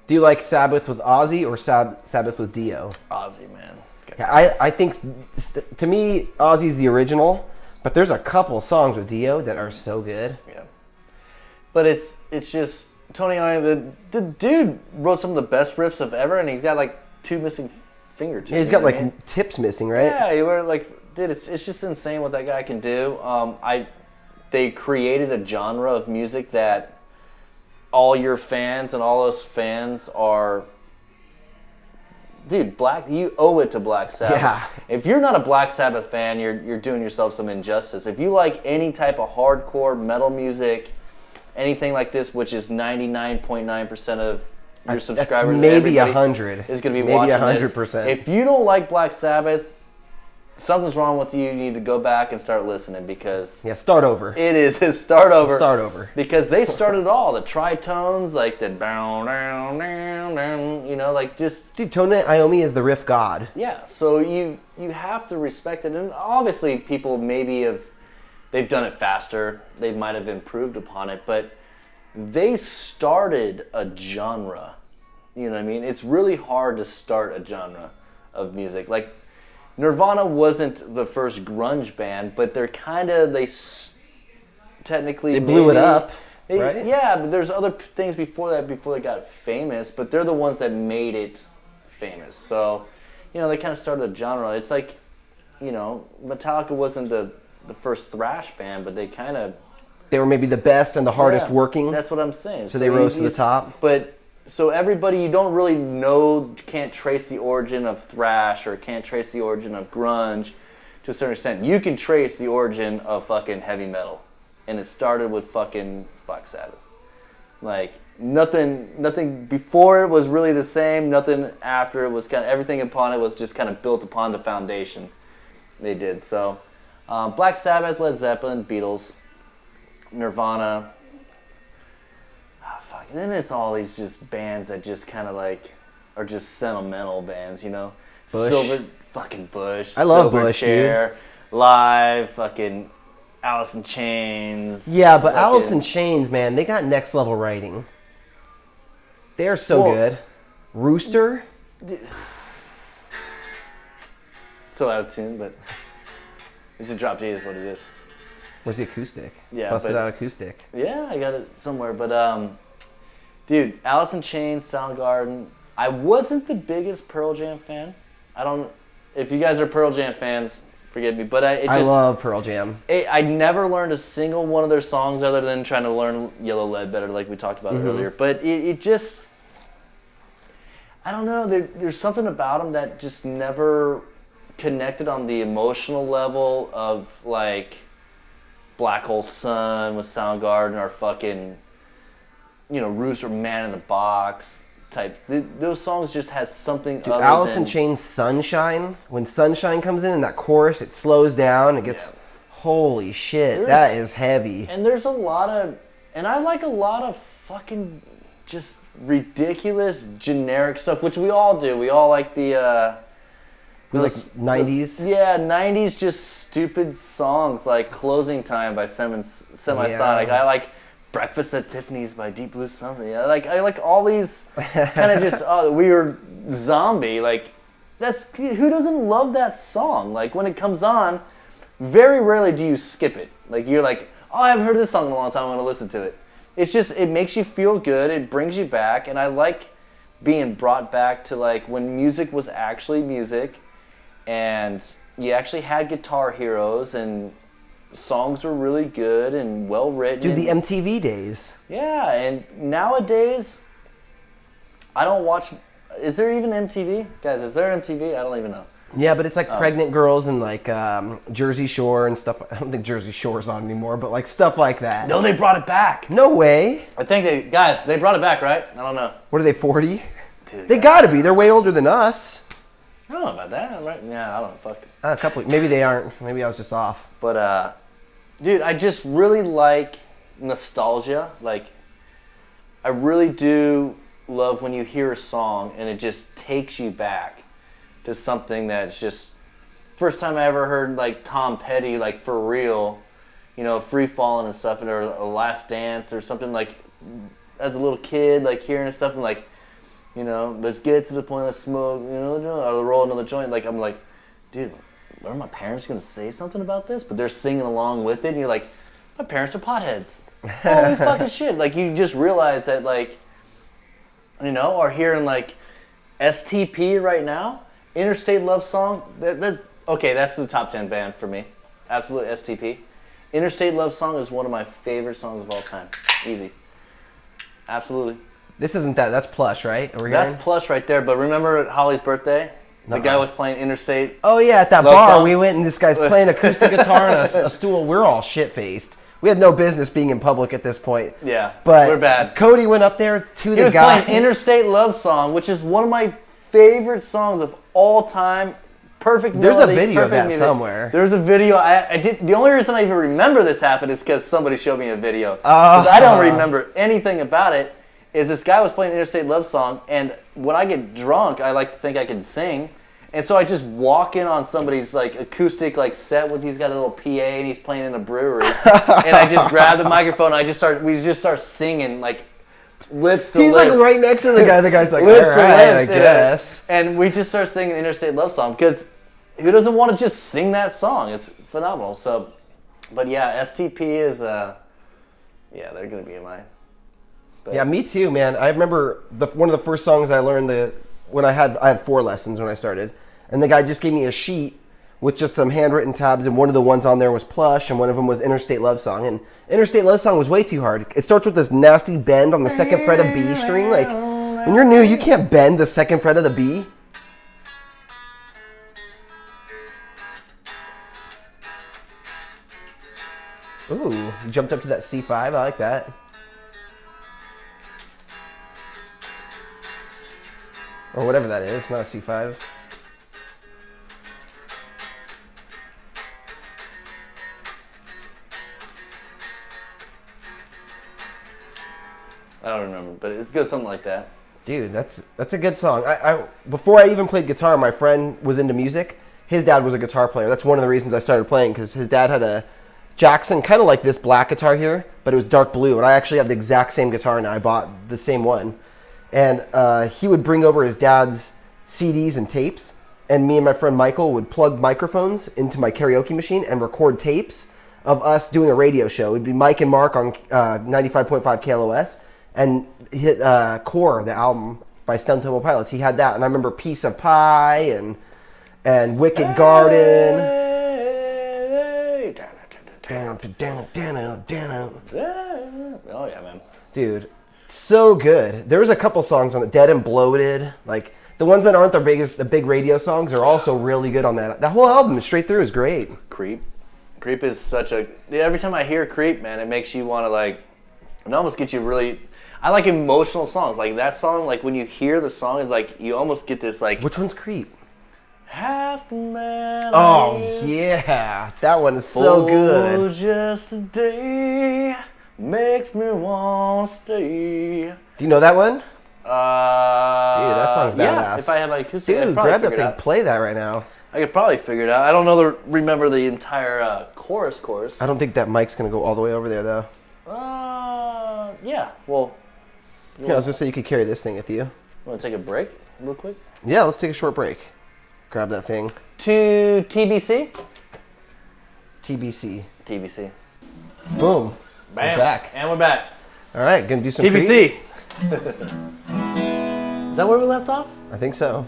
do you like Sabbath with Ozzy or Sabbath with Dio? Ozzy, man. Yeah, I think, to me, Ozzy's the original, but there's a couple songs with Dio that are so good. Yeah. But it's just, Tony Iommi, the dude wrote some of the best riffs of ever, and he's got like 2 missing fingertips. Yeah, he's got like tips missing, right? Yeah, you were like, dude, it's just insane what that guy can do. They created a genre of music that all your fans and all us fans are. Dude, you owe it to Black Sabbath. Yeah. If you're not a Black Sabbath fan, you're doing yourself some injustice. If you like any type of hardcore metal music, anything like this, which is 99.9% of your subscribers, maybe 100 is going to be maybe watching 100%. this. If you don't like Black Sabbath, something's wrong with you. You need to go back and start listening because start over. it is his start over. Start over. Because they started it all. The tritones, like the down, down, down, down, like just. Dude, Tony Iommi is the riff god. Yeah, so you have to respect it. And obviously people they've done it faster. They might have improved upon it, but they started a genre. You know what I mean? It's really hard to start a genre of music. Like, Nirvana wasn't the first grunge band, but technically they blew it up, right? Yeah, but there's other things before that, before they got famous, but they're the ones that made it famous. So, they kind of started a genre. It's like, Metallica wasn't the first thrash band, but they were maybe the best and the hardest working. That's what I'm saying. So they rose to the top. So everybody, you don't really know, can't trace the origin of thrash or can't trace the origin of grunge to a certain extent. You can trace the origin of fucking heavy metal. And it started with fucking Black Sabbath. Like, nothing before it was really the same. Nothing after it was everything upon it was just kind of built upon the foundation they did. So, Black Sabbath, Led Zeppelin, Beatles, Nirvana. And then it's all these just bands that just kind of are just sentimental bands, Bush. Bush. I love Bush, dude. Live, fucking Alice in Chains. Yeah, but Alice in Chains, man, they got next level writing. They are so good. Rooster. Still out of tune, but it's a drop G is what it is. Where's the acoustic? Yeah, Busted out acoustic. Yeah, I got it somewhere, but dude, Alice in Chains, Soundgarden. I wasn't the biggest Pearl Jam fan. If you guys are Pearl Jam fans, forgive me, but I love Pearl Jam. I never learned a single one of their songs other than trying to learn Yellow Lead better, like we talked about earlier. But it just, I don't know. There's something about them that just never connected on the emotional level of like Black Hole Sun with Soundgarden or fucking, Rooster, Man in the Box type. Those songs just had something. Dude, Alice in Chains, Sunshine. When Sunshine comes in that chorus, it slows down. It gets, holy shit, that is heavy. And there's a lot of, and I like a lot of fucking just ridiculous generic stuff, which we all do. We all like the. We like 90s? Yeah, 90s just stupid songs like Closing Time by Semisonic. Yeah. I like Breakfast at Tiffany's by Deep Blue Something. I like all these kind of just weird zombie. Like, who doesn't love that song? Like, when it comes on, very rarely do you skip it. Like, you're like, oh, I haven't heard this song in a long time, I'm going to listen to it. It's just, it makes you feel good, it brings you back, and I like being brought back to like when music was actually music, and you actually had guitar heroes, and songs were really good and well written. Dude, the MTV days. Yeah, and nowadays, I don't watch. Is there even MTV? Guys, is there MTV? I don't even know. Yeah, but it's like Pregnant Girls and like Jersey Shore and stuff. I don't think Jersey Shore's on anymore, but like stuff like that. No, they brought it back. No way. I think they brought it back, right? I don't know. What are they, 40? Dude, They gotta be. They're way older than us. I don't know about that. Right? Yeah, I don't know. Fuck. A couple. Maybe they aren't. Maybe I was just off. But, dude, I just really like nostalgia. Like, I really do love when you hear a song and it just takes you back to something that's just... First time I ever heard, like, Tom Petty, like, for real, you know, Free Fallin' and stuff, or a Last Dance or something, like, as a little kid, like, hearing stuff and, like, you know, let's get to the point, let's smoke, you know, or roll another joint. Like, I'm like, dude, are my parents going to say something about this? But they're singing along with it, and you're like, my parents are potheads. Holy fucking shit. Like, you just realize that, like, you know, or hearing, like, STP right now, Interstate Love Song, okay, that's the top 10 band for me. Absolutely, STP. Interstate Love Song is one of my favorite songs of all time. Easy. Absolutely. This isn't that. That's Plush, right? That's Plush right there, but remember at Holly's birthday? The guy was playing Interstate. Oh, yeah, at that Love bar. Song? We went and this guy's playing acoustic guitar on a stool. We're all shit-faced. We had no business being in public at this point. Yeah, but we're bad. Cody went up there to He the was guy. playing Interstate Love Song, which is one of my favorite songs of all time. Perfect melody. There's a video of perfect that music. somewhere. There's a video. I did. The only reason I even remember this happened is because somebody showed me a video. Because I don't remember anything about it. Is this guy was playing Interstate Love Song, and when I get drunk, I like to think I can sing. And so I just walk in on somebody's like acoustic like set with he's got a little PA and he's playing in a brewery, and I just grab the microphone and we just start singing like lips to He's lips. like right next to the guy. The guy's like, Lips all to right, lips, I guess. And we just start singing Interstate Love Song because who doesn't want to just sing that song? It's phenomenal. So, but yeah, STP is yeah, they're gonna be in mine. But Yeah, me too, man. I remember one of the first songs I learned when I had 4 lessons when I started, and the guy just gave me a sheet with just some handwritten tabs, and one of the ones on there was Plush, and one of them was Interstate Love Song. And Interstate Love Song was way too hard. It starts with this nasty bend on the second fret of B string. Like, when you're new, you can't bend the second fret of the B. Ooh, you jumped up to that C5. I like that. Or whatever that is, not a C5. I don't remember, but it's good, something like that. Dude, that's a good song. Before I even played guitar, my friend was into music. His dad was a guitar player. That's one of the reasons I started playing, because his dad had a Jackson, kind of like this black guitar here, but it was dark blue. And I actually have the exact same guitar now. I bought the same one. And he would bring over his dad's CDs and tapes, and me and my friend Michael would plug microphones into my karaoke machine and record tapes of us doing a radio show. It'd be Mike and Mark on 95.5 KLOS, and hit Core, the album by Stone Temple Pilots. He had that, and I remember Piece of Pie and Wicked Garden. Oh yeah, man. Dude, so good. There was a couple songs on it, Dead and Bloated. Like, the ones that aren't the big radio songs are also really good on that. That whole album straight through is great. Creep is such a... Every time I hear Creep, man, it makes you want to, like... It almost gets you really... I like emotional songs. Like, that song, like, when you hear the song, it's like, you almost get this, like... Which one's Creep? Half the man. Oh, yeah. That one is so good. Oh, just a day makes me want to stay. Do you know that one? Dude, that song's badass. Yeah, if I had my acoustic, Dude, grab that thing, play that right now. I could probably figure it out. I don't know remember the entire chorus. I don't think that mic's going to go all the way over there, though. Yeah, well... Yeah, I was going to say you could carry this thing with you. Want to take a break real quick? Yeah, let's take a short break. Grab that thing. To TBC? TBC. Boom. Bam. We're back. And we're back. All right, going to do some TBC. Creep? Is that where we left off? I think so.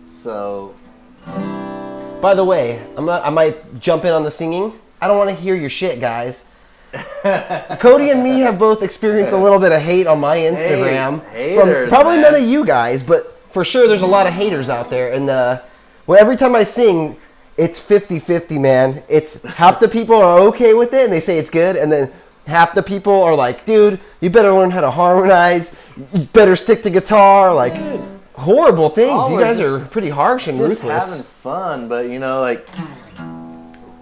So... By the way, I might jump in on the singing. I don't want to hear your shit, guys. Cody and me have both experienced a little bit of hate on my Instagram. Haters, from probably man. none of you guys, but for sure there's a lot of haters out there. And Well, every time I sing, it's 50-50, man. It's half the people are okay with it and they say it's good, and then half the people are like, dude, you better learn how to harmonize. You better stick to guitar. Like, horrible things. You guys are pretty harsh and just ruthless. Having fun, but you know, like,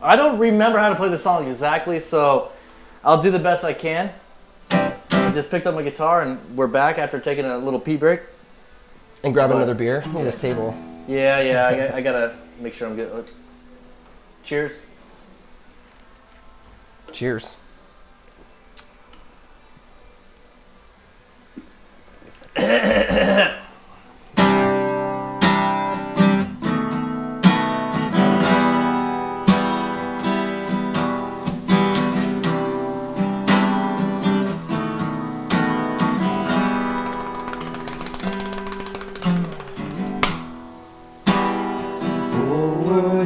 I don't remember how to play the song exactly, so I'll do the best I can. I just picked up my guitar and we're back after taking a little pee break. And grab another beer on this table. Yeah, I gotta make sure I'm good. Cheers. Cheers.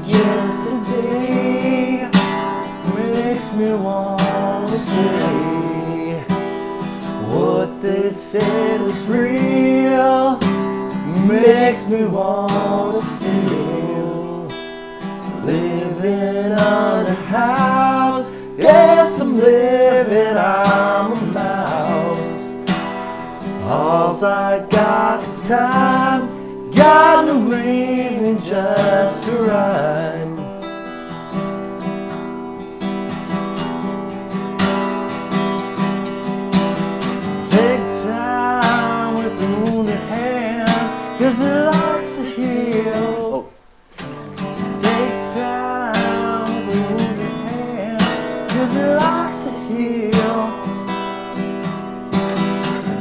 Yesterday makes me want to say what they said was real, makes me want to steal. Living on a house, yes, I'm living, I'm a mouse. All I got is time, got no reason just to rhyme. Take time with the wounded hand, 'cause it likes to heal. Take time with the wounded hand, 'cause it likes to heal.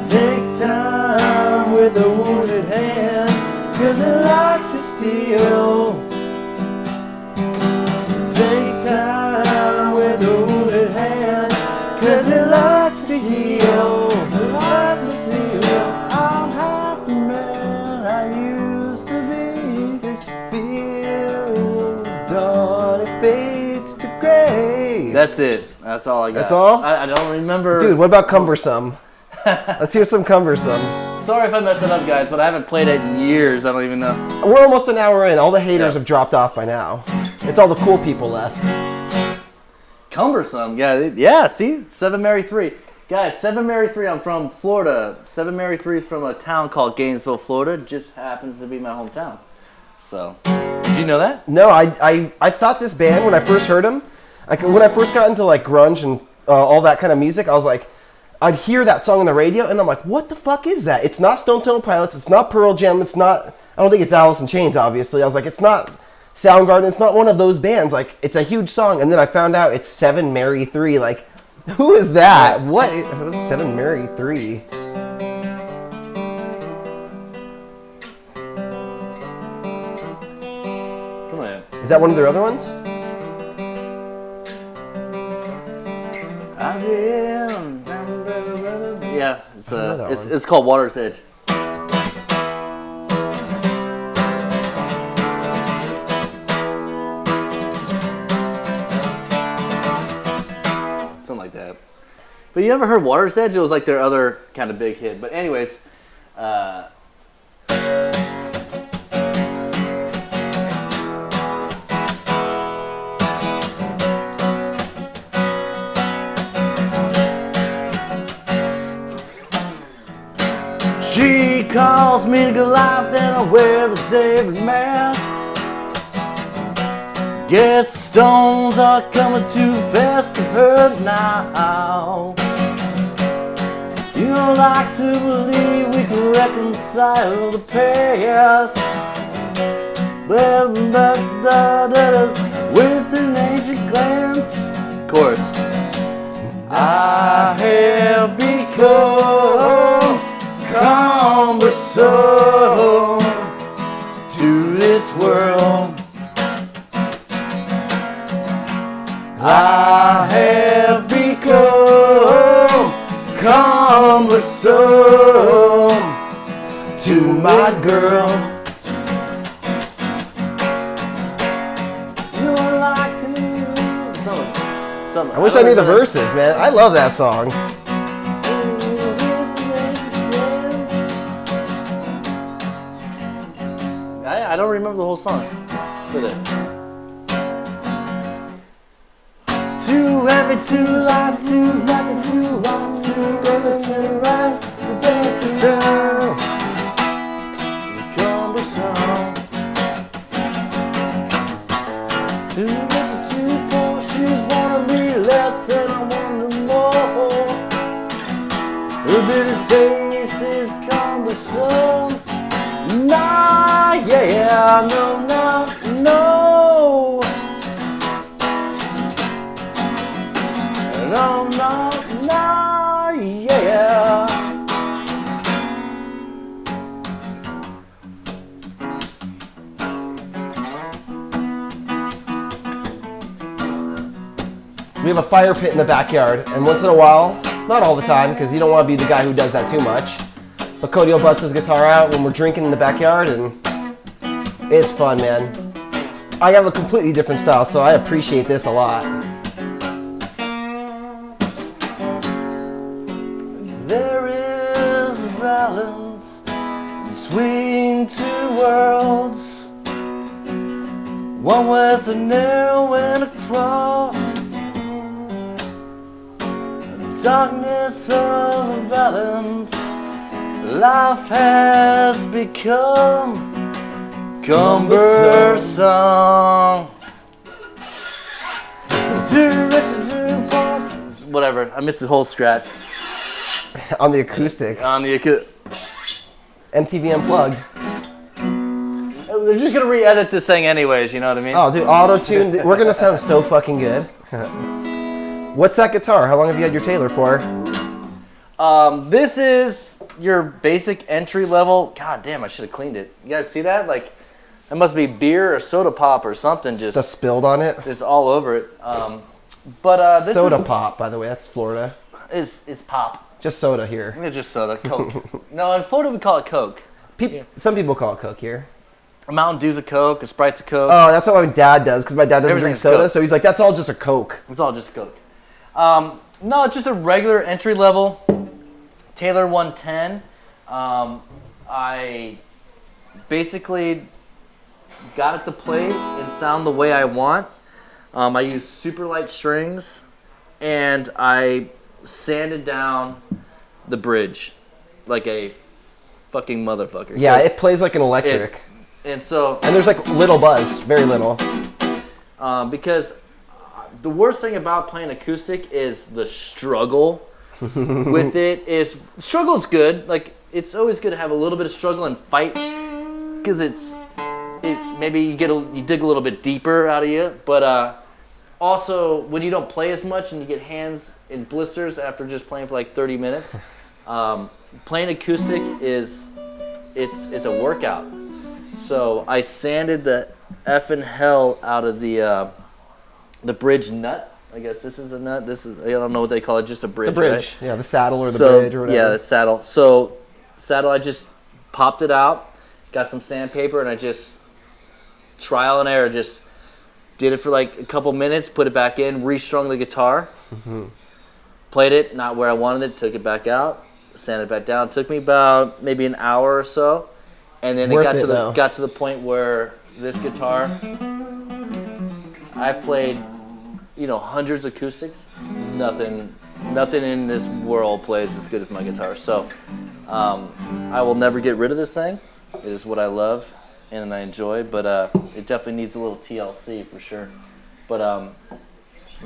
Take time with the wounded hand, 'cause it likes to steal. Take time with a wounded hand, 'cause it likes to heal. It likes to steal. I'm half the man I used to be. This feeling's dawn, it fades to gray. That's it. That's all I got. That's all? I don't remember. Dude, what about Cumbersome? Let's hear some Cumbersome. Sorry if I messed it up, guys, but I haven't played it in years. I don't even know. We're almost an hour in. All the haters have dropped off by now. It's all the cool people left. Cumbersome. Yeah, see? 7 Mary 3. Guys, 7 Mary 3, I'm from Florida. 7 Mary 3 is from a town called Gainesville, Florida. Just happens to be my hometown. So, did you know that? No, I thought this band, when I first heard them, like when I first got into like grunge and all that kind of music, I was like, I'd hear that song on the radio, and I'm like, what the fuck is that? It's not Stone Temple Pilots, it's not Pearl Jam, it's not, I don't think it's Alice in Chains, obviously. I was like, it's not Soundgarden, it's not one of those bands. Like, it's a huge song, and then I found out it's 7 Mary 3. Like, who is that? What is 7 Mary 3? Come on. Is that one of their other ones? Yeah, it's called Water's Edge. Something like that. But you never heard Water's Edge? It was like their other kind of big hit. But anyways, she calls me Goliath, then I wear the David mask. Guess the stones are coming too fast for her now. You don't like to believe we can reconcile the past, with an ancient glance. Chorus. I have become cumbersome to this world. I have become cumbersome to my girl. You don't like to I wish I knew the verses, man. I love that song. I I don't remember the whole song. With it. Too heavy, too light, too happy, too hot, too heavy, too right, the dancing girl. Cumbersome. Too little, too poor, she's wanna be less and I want more. A bit of taste is cumbersome. Nah, yeah, no, no, no. No, no, no, yeah. We have a fire pit in the backyard, and once in a while, not all the time, because you don't want to be the guy who does that too much, but Cody will bust his guitar out when we're drinking in the backyard, and it's fun, man. I have a completely different style, so I appreciate this a lot. There is a balance between two worlds, one with a narrow and a cross. Darkness of the balance, life has become cumbersome. Whatever, I missed the whole scratch. On the acoustic. MTV Unplugged. They're just gonna re-edit this thing anyways, you know what I mean? Oh, dude, auto-tune. We're gonna sound so fucking good. What's that guitar? How long have you had your Taylor for? This is your basic entry level. God damn, I should have cleaned it. You guys see that? Like, that must be beer or soda pop or something. Just Stuff spilled on it. Just all over it. This soda is, pop, by the way. That's Florida. It's pop. Just soda here. It's just soda, Coke. No, in Florida we call it Coke. Some people call it Coke here. A Mountain Dew's a Coke, a Sprite's a Coke. Oh, that's what my dad does, because my dad doesn't drink Everything's soda, Coke. so he's like, that's all just a Coke. It's all just Coke. No, it's just a regular entry level Taylor 110. I basically got it to play and sound the way I want. I use super light strings, and I sanded down the bridge like a fucking motherfucker. Yeah, it plays like an electric. And there's like little buzz, very little. Because the worst thing about playing acoustic is the struggle with it. Struggle is good. Like, it's always good to have a little bit of struggle and fight, because maybe you dig a little bit deeper out of you. But also, when you don't play as much and you get hands in blisters after just playing for like 30 minutes, playing acoustic it's a workout. So I sanded the effing hell out of the bridge nut. I guess this is a nut. I don't know what they call it, just a bridge. The bridge, right? Yeah, the saddle or the bridge or whatever. Yeah, the saddle. So saddle, I just popped it out, got some sandpaper, and I just trial and error, just did it for like a couple minutes, put it back in, restrung the guitar, played it not where I wanted it, took it back out, sanded it back down. It took me about maybe an hour or so, and then it got to the point where this guitar, I've played, hundreds of acoustics. Nothing in this world plays as good as my guitar. So I will never get rid of this thing. It is what I love and I enjoy, but it definitely needs a little TLC for sure. But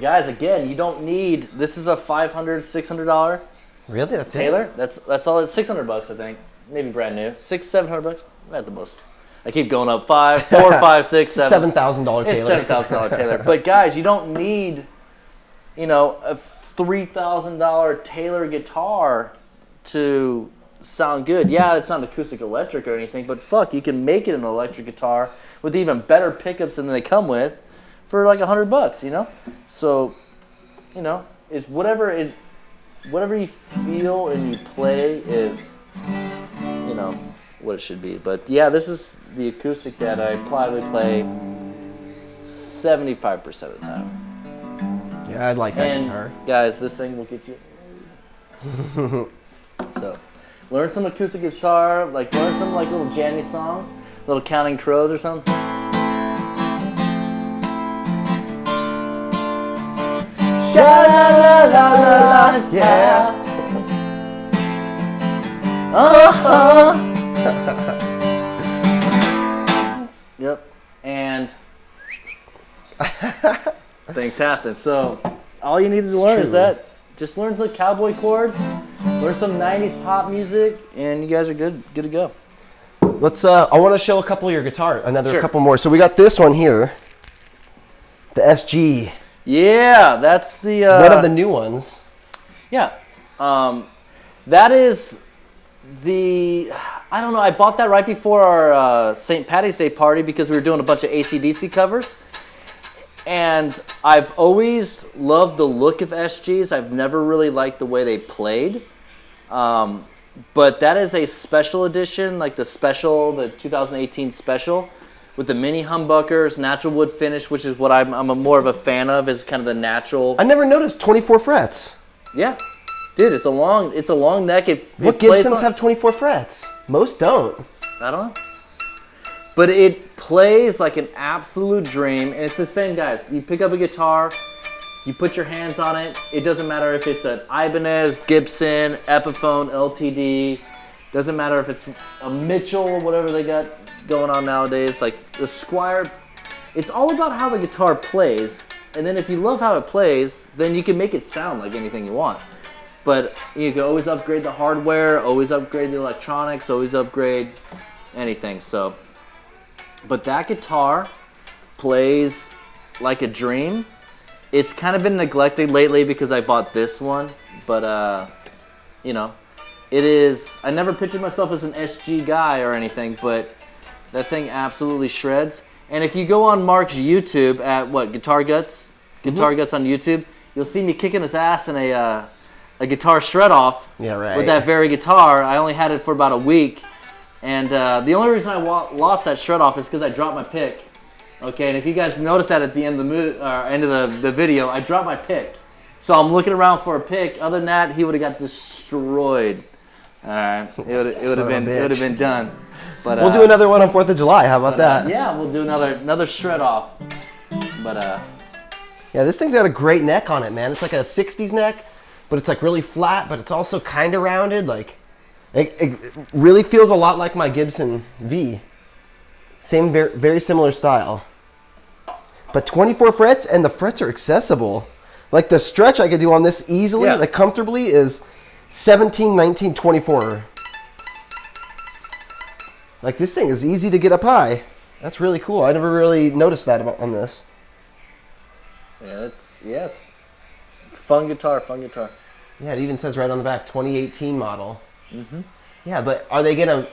guys, again, you don't need. This is a $500, $600 Really? That's Taylor. it? That's all. It's $600, I think. Maybe brand new. $600-$700 at the most. I keep going up. $4, $5, $6, $7. $7,000 Taylor. It's $7,000 Taylor. But guys, you don't need, a $3,000 Taylor guitar to sound good. Yeah, it's not acoustic electric or anything, but fuck, you can make it an electric guitar with even better pickups than they come with for like $100, So, it's whatever you feel and you play is, what it should be. But yeah, this is the acoustic that I probably play 75% of the time. Yeah, I'd like that And guitar. guys, this thing will get you. So, learn some acoustic guitar, learn some little jammy songs. Little Counting Crows or something. Sha-la-la-la-la-la, yeah. Yep. And things happen. So all you need to learn is that. Just learn the cowboy chords, learn some 90s pop music, and you guys are good to go. Let's. I want to show a couple of your guitar. Couple more. So we got this one here, the SG. Yeah, that's the one of the new ones. Yeah, that is the. I don't know. I bought that right before our St. Patty's Day party because we were doing a bunch of AC/DC covers. And I've always loved the look of SGs. I've never really liked the way they played. But that is a special edition, like the 2018 special, with the mini humbuckers, natural wood finish, which is what I'm more of a fan of, is kind of the natural. I never noticed 24 frets. Yeah. Dude, it's a long neck. What Gibsons have 24 frets? Most don't. I don't know. But it plays like an absolute dream, and it's the same, guys. You pick up a guitar, you put your hands on it. It doesn't matter if it's an Ibanez, Gibson, Epiphone, LTD. Doesn't matter if it's a Mitchell, whatever they got going on nowadays. Like the Squier, it's all about how the guitar plays. And then if you love how it plays, then you can make it sound like anything you want. But you can always upgrade the hardware, always upgrade the electronics, always upgrade anything. So. But that guitar plays like a dream. It's kind of been neglected lately because I bought this one. But, it is... I never pictured myself as an SG guy or anything, but that thing absolutely shreds. And if you go on Mark's YouTube at, GuitarGuts? GuitarGuts on YouTube, you'll see me kicking his ass in a guitar shred-off. Yeah, right. With that very guitar. I only had it for about a week. And the only reason I lost that shred off is because I dropped my pick. Okay, and if you guys notice that at the end of the video, I dropped my pick. So I'm looking around for a pick. Other than that, he would have got destroyed. All right, it would have been done. But we'll do another one on 4th of July. How about that? Yeah, we'll do another shred off. But yeah, this thing's got a great neck on it, man. It's like a 60s neck, but it's like really flat, but it's also kind of rounded, like. It really feels a lot like my Gibson V. Same, very similar style. But 24 frets, and the frets are accessible. Like the stretch I could do on this easily, like comfortably, is 17, 19, 24. Like this thing is easy to get up high. That's really cool. I never really noticed that on this. Yeah, it's a fun guitar, Yeah, it even says right on the back, 2018 model. Mm-hmm. Yeah, but are they gonna?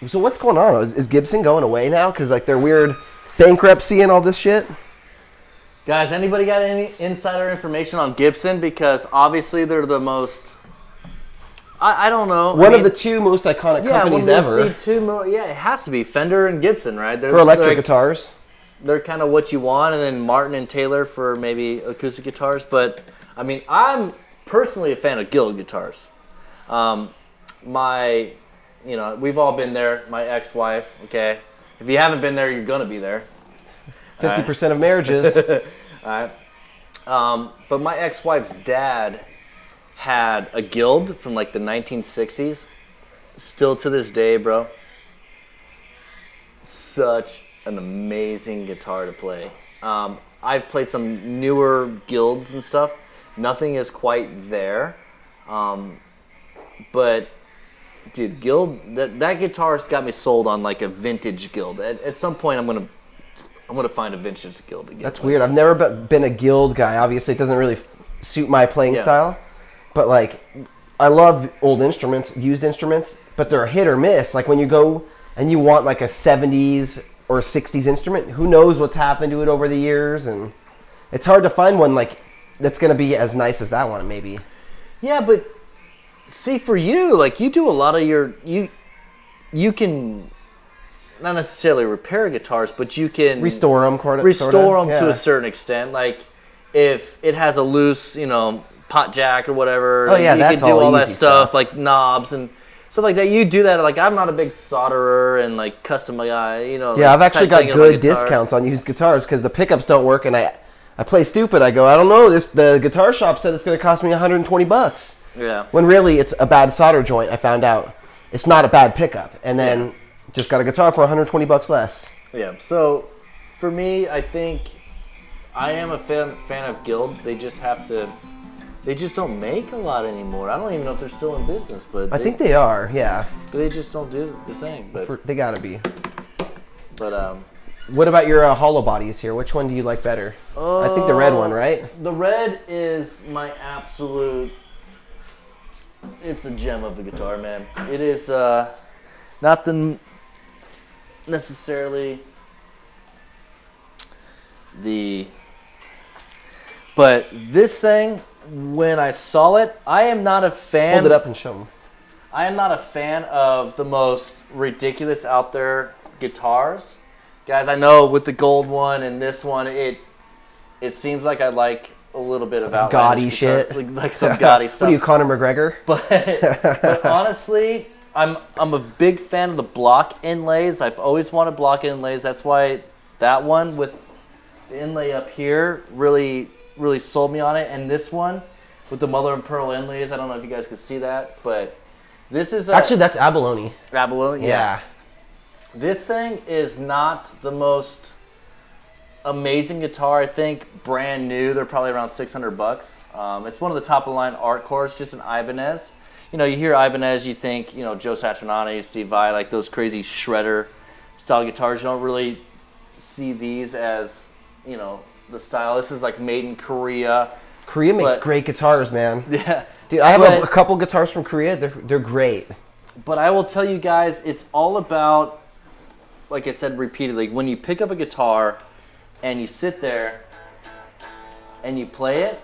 So what's going on? Is Gibson going away now? Because like they're weird bankruptcy and all this shit. Guys, anybody got any insider information on Gibson? Because obviously they're the most. I don't know. One of the two most iconic companies ever. It has to be Fender and Gibson, right? For electric guitars. They're kind of what you want, and then Martin and Taylor for maybe acoustic guitars. But I mean, I'm personally a fan of Guild guitars. We've all been there. My ex-wife, okay? If you haven't been there, you're going to be there. 50% of marriages. All right. But my ex-wife's dad had a Guild from like the 1960s. Still to this day, bro. Such an amazing guitar to play. I've played some newer Guilds and stuff. Nothing is quite there. But dude, Guild, that guitar's got me sold on like a vintage Guild. At some point, I'm gonna find a vintage Guild again. That's weird. I've never been a Guild guy. Obviously, it doesn't really suit my playing style. But like, I love old instruments, used instruments, but they're hit or miss. Like when you go and you want like a 70s or 60s instrument, who knows what's happened to it over the years, and it's hard to find one like that's gonna be as nice as that one, maybe. Yeah, but. See, for you, like you do a lot of you can not necessarily repair guitars, but you can restore them, to a certain extent. Like if it has a loose, pot jack or whatever, you can do all that stuff like knobs, and stuff like that. You do that. Like, I'm not a big solderer and like custom guy. You know. Yeah, like, I've actually got good discounts on used guitars because the pickups don't work, and I play stupid. I go, I don't know. The guitar shop said it's going to cost me $120. Yeah. When really it's a bad solder joint. I found out it's not a bad pickup, and then just got a guitar for $120 less. Yeah. So for me, I think I am a fan of Guild. They just don't make a lot anymore. I don't even know if they're still in business, but I think they are. Yeah. But they just don't do the thing. But They gotta be. But what about your hollow bodies here? Which one do you like better? I think the red one, right? The red is my absolute. It's a gem of a guitar, man. It is not the necessarily the. But this thing, when I saw it, I am not a fan. Hold it up and show them. I am not a fan of the most ridiculous out there guitars. Guys, I know with the gold one and this one, it seems like I like a little bit of gaudy shit. Like some gaudy stuff. What are you, Conor McGregor? But honestly, I'm a big fan of the block inlays. I've always wanted block inlays. That's why that one with the inlay up here really sold me on it. And this one with the mother of pearl inlays, I don't know if you guys can see that, but this is actually that's abalone. Abalone, yeah. This thing is not the most amazing guitar. I think brand new, they're probably around $600. It's one of the top of the line art cores, just an Ibanez. You know, you hear Ibanez, you think, you know, Joe Satriani, Steve Vai, like those crazy shredder style guitars. You don't really see these as, you know, the style. This is like made in Korea. Korea makes great guitars, man. Yeah. Dude, I have a couple guitars from Korea. They're great. But I will tell you guys, it's all about, like I said repeatedly, when you pick up a guitar and you sit there and you play it,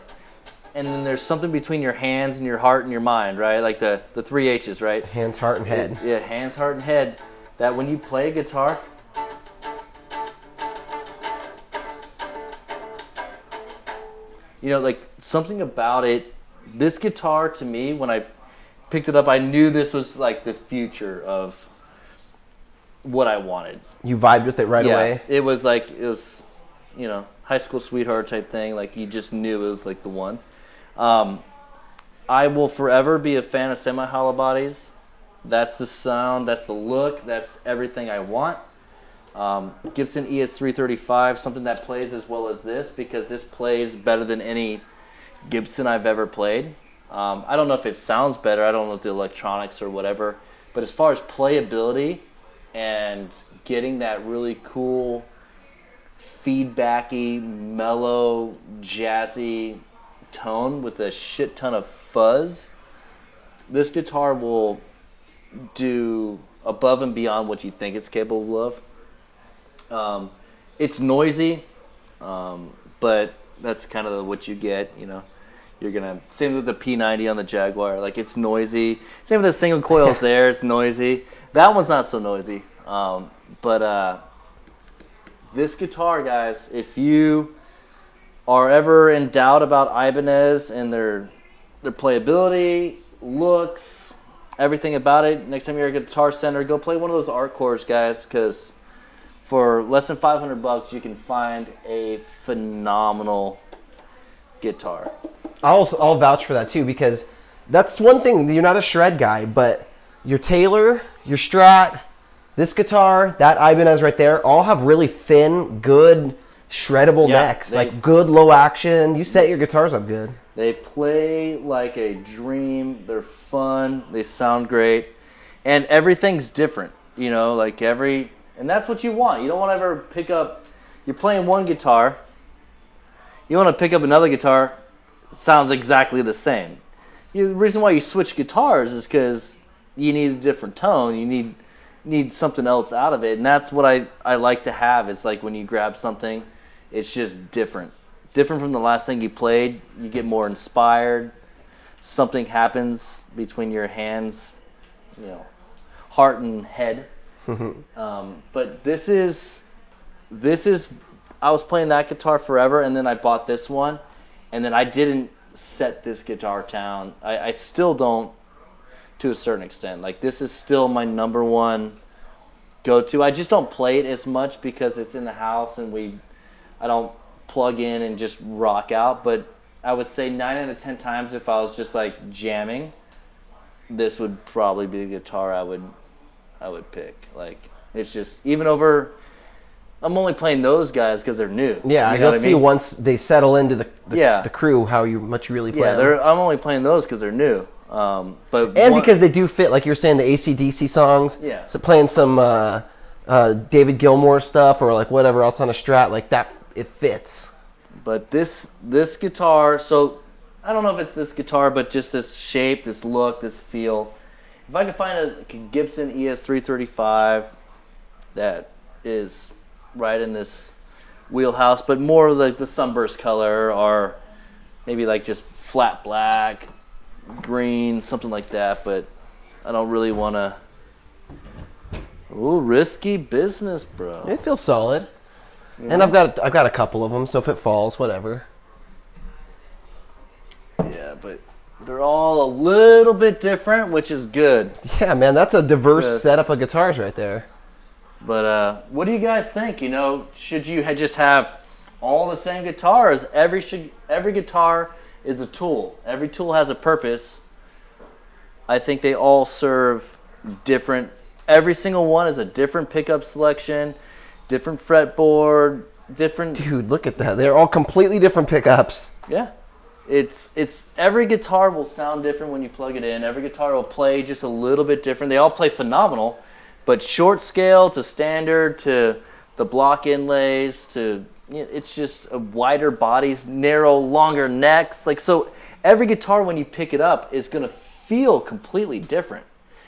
and then there's something between your hands and your heart and your mind, right? Like the 3 H's, right? Hands, heart, and head. Yeah, hands, heart, and head. That when you play a guitar, you know, like something about it. This guitar, to me, when I picked it up, I knew this was like the future of what I wanted. You vibed with it right away? It was, you know, high school sweetheart type thing. Like, you just knew it was like the one. I will forever be a fan of semi-hollow bodies. That's the sound, that's the look, that's everything I want. Gibson ES335, something that plays as well as this, because this plays better than any Gibson I've ever played. I don't know if it sounds better, I don't know if the electronics or whatever, but as far as playability and getting that really cool, feedbacky, mellow, jazzy tone with a shit ton of fuzz, this guitar will do above and beyond what you think it's capable of. It's noisy, but that's kind of what you get, you know. You're gonna, same with the P90 on the Jaguar, like it's noisy. Same with the single coils there, it's noisy. That one's not so noisy. But this guitar, guys, if you are ever in doubt about Ibanez and their playability, looks, everything about it, next time you're at a Guitar Center, go play one of those art cores, guys, because for less than $500, you can find a phenomenal guitar. I'll vouch for that too, because that's one thing. You're not a shred guy, but your Taylor, your Strat, this guitar, that Ibanez right there, all have really thin, good, shreddable necks. Like good low action. You set your guitars up good. They play like a dream. They're fun. They sound great. And everything's different. You know, like and that's what you want. You don't want to ever pick up, you're playing one guitar, you want to pick up another guitar, it sounds exactly the same. The reason why you switch guitars is because you need a different tone. You need something else out of it. And that's what I like to have. It's like when you grab something, it's just different. Different from the last thing you played. You get more inspired. Something happens between your hands, you know, heart and head. But this is, I was playing that guitar forever, and then I bought this one, and then I didn't set this guitar down. I still don't, to a certain extent. Like, this is still my number one go-to. I just don't play it as much because it's in the house and I don't plug in and just rock out. But I would say 9 out of 10 times if I was just like jamming, this would probably be the guitar I would pick. Like, it's just even over. I'm only playing those guys because they're new. Yeah, you know you'll see once they settle into the crew how much you really play them. Yeah, I'm only playing those because they're new. Because they do fit, like you're saying, the AC/DC songs. Yeah. So playing some David Gilmour stuff or like whatever else on a Strat, like that, it fits. But this guitar, so I don't know if it's this guitar, but just this shape, this look, this feel. If I could find a Gibson ES335 that is right in this wheelhouse, but more like the sunburst color, or maybe like just flat black, green, something like that. But I don't really want to. Ooh, risky business, bro. It feels solid, and I've got a couple of them, so if it falls, whatever. Yeah, but they're all a little bit different, which is good. Yeah, man, that's a diverse setup of guitars right there. But what do you guys think? You know, should you just have all the same guitars? Every guitar is a tool. Every tool has a purpose. I think they all serve different. Every single one is a different pickup selection, different fretboard, different. Dude, look at that. They're all completely different pickups. Yeah. It's every guitar will sound different when you plug it in. Every guitar will play just a little bit different. They all play phenomenal. But short scale to standard to the block inlays to, it's just a wider bodies, narrow, longer necks. Like, so every guitar when you pick it up is going to feel completely different.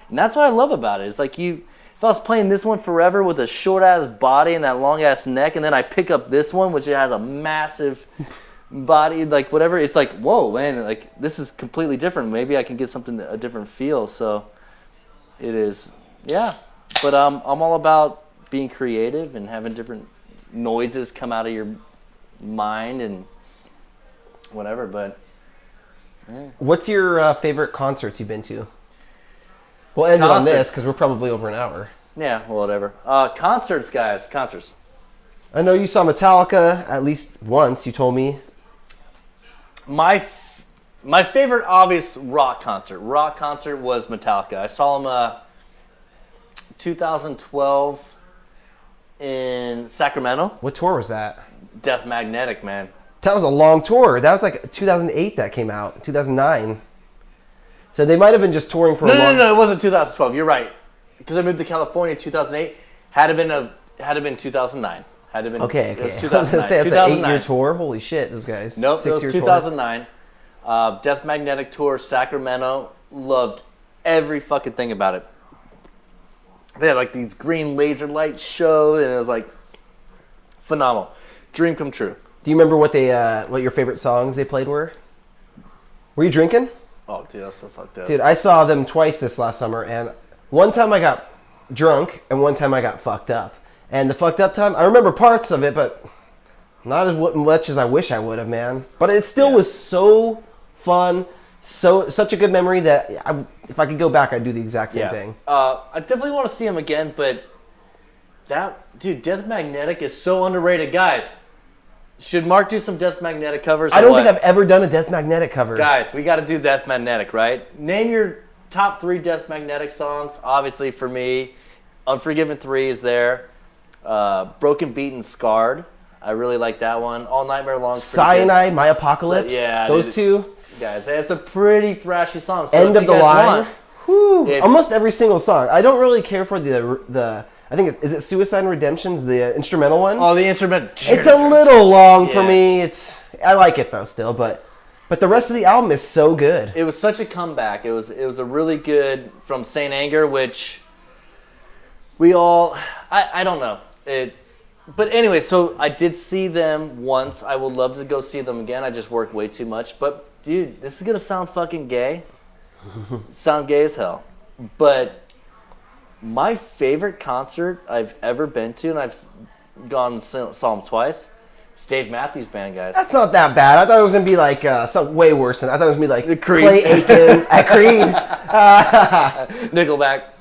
And that's what I love about it. It's like if I was playing this one forever with a short ass body and that long ass neck, and then I pick up this one which has a massive body, like whatever, it's like, whoa, man, like this is completely different. Maybe I can get a different feel. So it is, yeah. But I'm all about being creative and having different noises come out of your mind and whatever. But yeah. What's your favorite concerts you've been to? We'll end it on this because we're probably over an hour. Yeah, well, whatever. Concerts, guys. Concerts. I know you saw Metallica at least once. You told me. My favorite obvious rock concert was Metallica. I saw them 2012 in Sacramento. What tour was that? Death Magnetic, man. That was a long tour. That was like 2008 that came out, 2009. So they might have been just touring for a long... No, it wasn't 2012. You're right. Because I moved to California in 2008. Had it been 2009. Okay. It was 2009. I was going to say, it's an 8-year tour. Holy shit, those guys. Nope, it was 2009. Death Magnetic tour, Sacramento. Loved every fucking thing about it. They had like these green laser light shows, and it was like phenomenal. Dream come true. Do you remember what your favorite songs they played were? Were you drinking? Oh, dude, that's so fucked up. Dude, I saw them twice this last summer, and one time I got drunk, and one time I got fucked up. And the fucked up time, I remember parts of it, but not as much as I wish I would have, man. But it still was so fun, such a good memory that if I could go back, I'd do the exact same thing. I definitely want to see them again, but Death Magnetic is so underrated, guys. Should Mark do some Death Magnetic covers? I don't think I've ever done a Death Magnetic cover. Guys, we got to do Death Magnetic, right? Name your top 3 Death Magnetic songs. Obviously, for me, Unforgiven 3 is there. Broken, Beaten, Scarred. I really like that one. All Nightmare Long. Cyanide, My Apocalypse. Those two. Guys, that's a pretty thrashy song. So End of the Line. Almost every single song. I don't really care for the I think is it Suicide and Redemption's the instrumental one? Oh, the instrumental. It's a little long for me. I like it though still, but the rest of the album is so good. It was such a comeback. It was a really good from Saint Anger, which we all I don't know. But anyway, so I did see them once. I would love to go see them again. I just work way too much. But dude, this is gonna sound fucking gay. Sound gay as hell. But my favorite concert I've ever been to, and I've gone and saw them twice, It's Dave Matthews Band, guys. That's not that bad. I thought it was gonna be like something way worse than. I thought it was gonna be like Creed. Clay Aikens at Creed. Nickelback.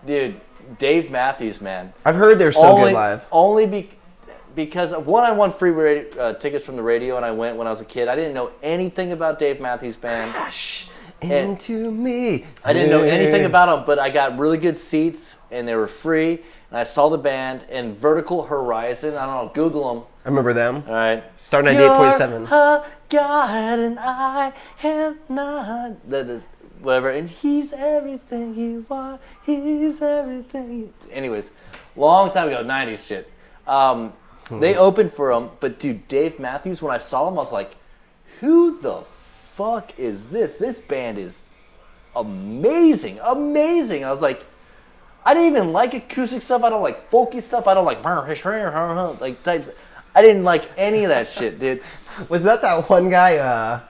Dude, Dave Matthews, man. I've heard they're so good live. Because one, I won free tickets from the radio, and I went when I was a kid. I didn't know anything about Dave Matthews Band. Crash into me. I didn't know anything about them, but I got really good seats, and they were free. And I saw the band and Vertical Horizon. I don't know, Google them. I remember them. All right. Starting at 8.7. You're a God and I am not. Whatever. And he's everything you want. He's everything. Anyways, long time ago, 90s shit. They opened for him, but dude, Dave Matthews, when I saw him, I was like, who the fuck is this? This band is amazing. Amazing. I was like, I didn't even like acoustic stuff. I don't like folky stuff. I don't like I didn't like any of that shit, dude. Was that one guy?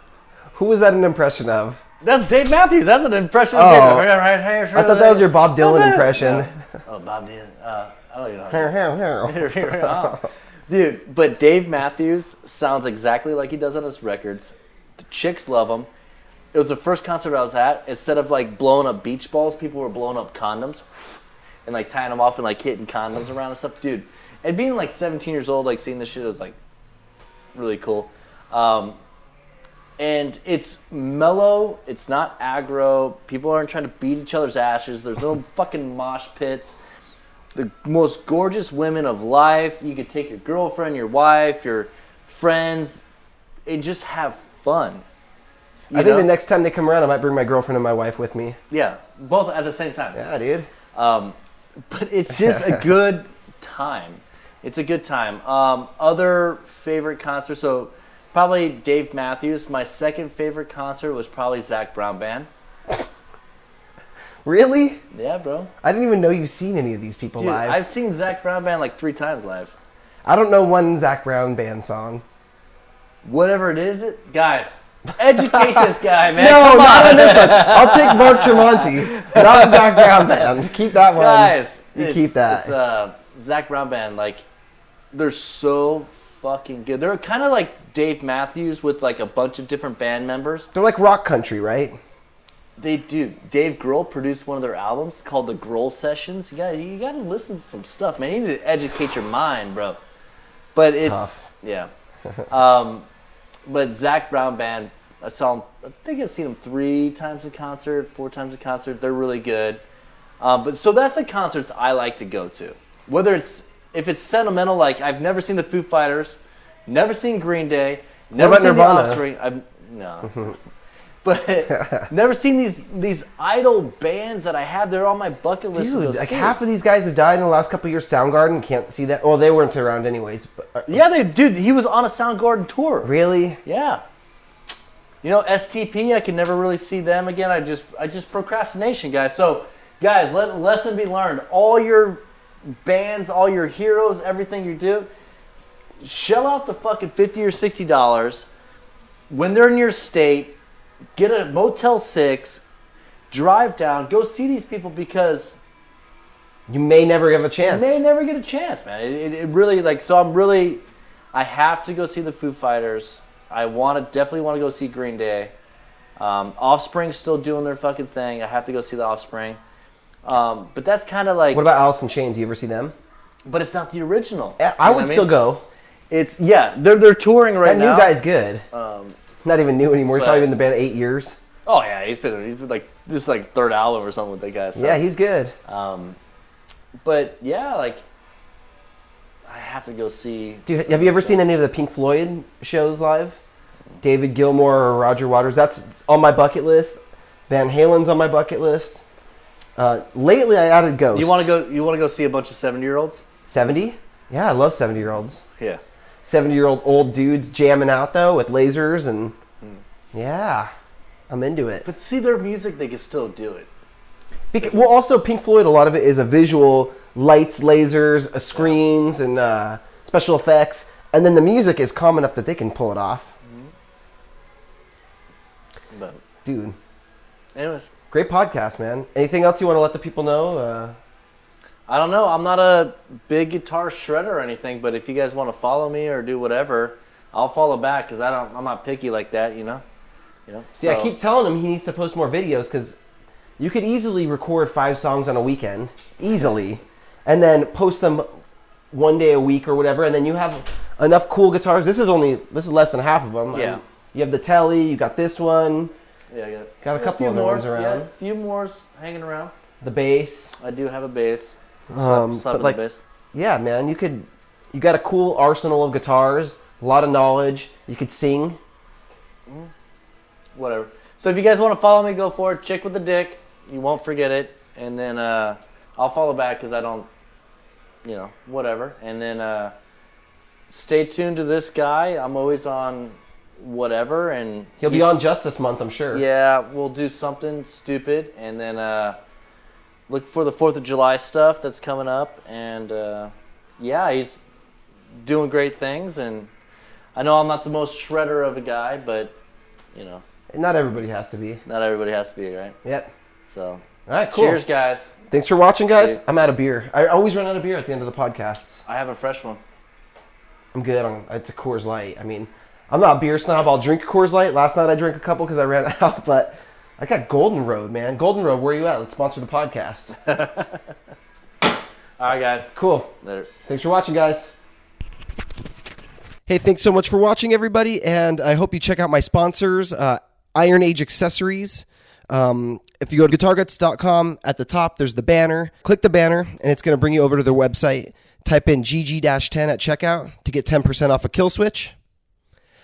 Who was that an impression of? That's Dave Matthews. That's an impression. Oh, of Dave. I thought that was your Bob Dylan impression. Oh, Bob Dylan. I don't even know. Dude, but Dave Matthews sounds exactly like he does on his records. The chicks love him. It was the first concert I was at. Instead of like blowing up beach balls, people were blowing up condoms and like tying them off and like hitting condoms around and stuff. Dude, and being like 17 years old, like seeing this shit was like really cool. And it's mellow. It's not aggro. People aren't trying to beat each other's asses. There's no fucking mosh pits. The most gorgeous women of life. You could take your girlfriend, your wife, your friends, and just have fun. I think the next time they come around, I might bring my girlfriend and my wife with me. Yeah, both at the same time. Yeah, dude. But it's just a good time. It's a good time. Other favorite concerts, so probably Dave Matthews. My second favorite concert was probably Zac Brown Band. Really? Yeah, bro. I didn't even know you've seen any of these people Dude, live. I've seen Zac Brown Band like 3 times live. I don't know one Zac Brown Band song. Whatever it is, guys, educate this guy, man. No, Come not on. on this one. I'll take Mark Tremonti, not Zac Brown Band. Keep that one. Guys, keep that. It's Zac Brown Band. Like, they're so fucking good. They're kind of like Dave Matthews with like a bunch of different band members. They're like rock country, right? They do. Dave Grohl produced one of their albums called the Grohl Sessions. You got to listen to some stuff, man. You need to educate your mind, bro. But it's tough. Yeah. But Zac Brown Band, I think I've seen them 3 times in concert, 4 times in concert. They're really good. But so that's the concerts I like to go to. If it's sentimental, like I've never seen the Foo Fighters, never seen Green Day, never seen Nirvana? The Offspring. No. But never seen these idol bands that I have. They're on my bucket list. Dude, like half of these guys have died in the last couple of years. Soundgarden, can't see that. Well, they weren't around anyways. But, yeah, dude, he was on a Soundgarden tour. Really? Yeah. You know, STP, I can never really see them again. I just procrastination, guys. So, guys, lesson be learned. All your bands, all your heroes, everything you do, shell out the fucking $50 or $60 when they're in your state. Get a Motel 6, drive down, go see these people because you may never have a chance. You may never get a chance, man. It really, like, so I have to go see the Foo Fighters. I definitely want to go see Green Day. Offspring's still doing their fucking thing. I have to go see the Offspring. But that's kind of like... What about Alice in Chains? You ever see them? But it's not the original. Yeah, I would still go. They're touring right now. That new guy's good. Not even new anymore. He's probably been in the band 8 years. Oh yeah, he's been like this is like 3rd album or something with that guy. So. Yeah, he's good. But yeah, like I have to go see. Dude, have you ever seen any of the Pink Floyd shows live? David Gilmour or Roger Waters? That's on my bucket list. Van Halen's on my bucket list. Lately, I added Ghost. You want to go see a bunch of 70-year-olds? 70? Yeah, I love 70-year-olds. Yeah. 70-year-old old dudes jamming out though with lasers and yeah, I'm into it. But see, their music, they can still do it. Well, also Pink Floyd, a lot of it is a visual, lights, lasers, screens, and special effects, and then the music is calm enough that they can pull it off. But, dude, anyways, great podcast, man. Anything else you want to let the people know? I don't know. I'm not a big guitar shredder or anything, but if you guys want to follow me or do whatever, I'll follow back because I'm not picky like that, you know. Yeah, I keep telling him he needs to post more videos because you could easily record 5 songs on a weekend, easily, and then post them one day a week or whatever, and then you have enough cool guitars. This is less than half of them. Yeah. You have the Telly, you got this one. Yeah, I got a couple other ones around. Yeah, a few more hanging around. The bass. I do have a bass. But like, bass. yeah, man, you got a cool arsenal of guitars, a lot of knowledge. You could sing. Whatever. So if you guys want to follow me, go for it. Chicwitadic. You won't forget it. And then I'll follow back because I don't, whatever. And then stay tuned to this guy. I'm always on whatever. And he'll be on Justice Month, I'm sure. Yeah, we'll do something stupid. And then look for the 4th of July stuff that's coming up. And yeah, he's doing great things. And I know I'm not the most shredder of a guy, but, Not everybody has to be. Not everybody has to be, right? Yep. So, all right, cool. Cheers, guys. Thanks for watching, guys. I'm out of beer. I always run out of beer at the end of the podcasts. I have a fresh one. I'm good. It's a Coors Light. I mean, I'm not a beer snob. I'll drink a Coors Light. Last night I drank a couple because I ran out, but I got Golden Road, man. Golden Road, where are you at? Let's sponsor the podcast. All right, guys. Cool. Later. Thanks for watching, guys. Hey, thanks so much for watching, everybody, and I hope you check out my sponsors, Iron Age Accessories. If you go to GuitarGuts.com, at the top, there's the banner. Click the banner, and it's going to bring you over to their website. Type in GG-10 at checkout to get 10% off a kill switch.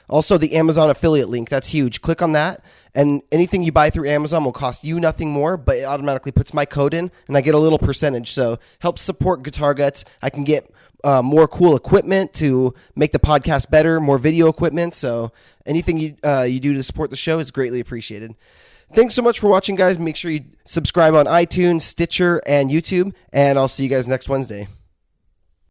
Also, the Amazon affiliate link, that's huge. Click on that, and anything you buy through Amazon will cost you nothing more, but it automatically puts my code in, and I get a little percentage. So help support GuitarGuts. I can get more cool equipment to make the podcast better, more video equipment. So anything you do to support the show is greatly appreciated. Thanks so much for watching, guys. Make sure you subscribe on iTunes, Stitcher, and YouTube, and I'll see you guys next Wednesday.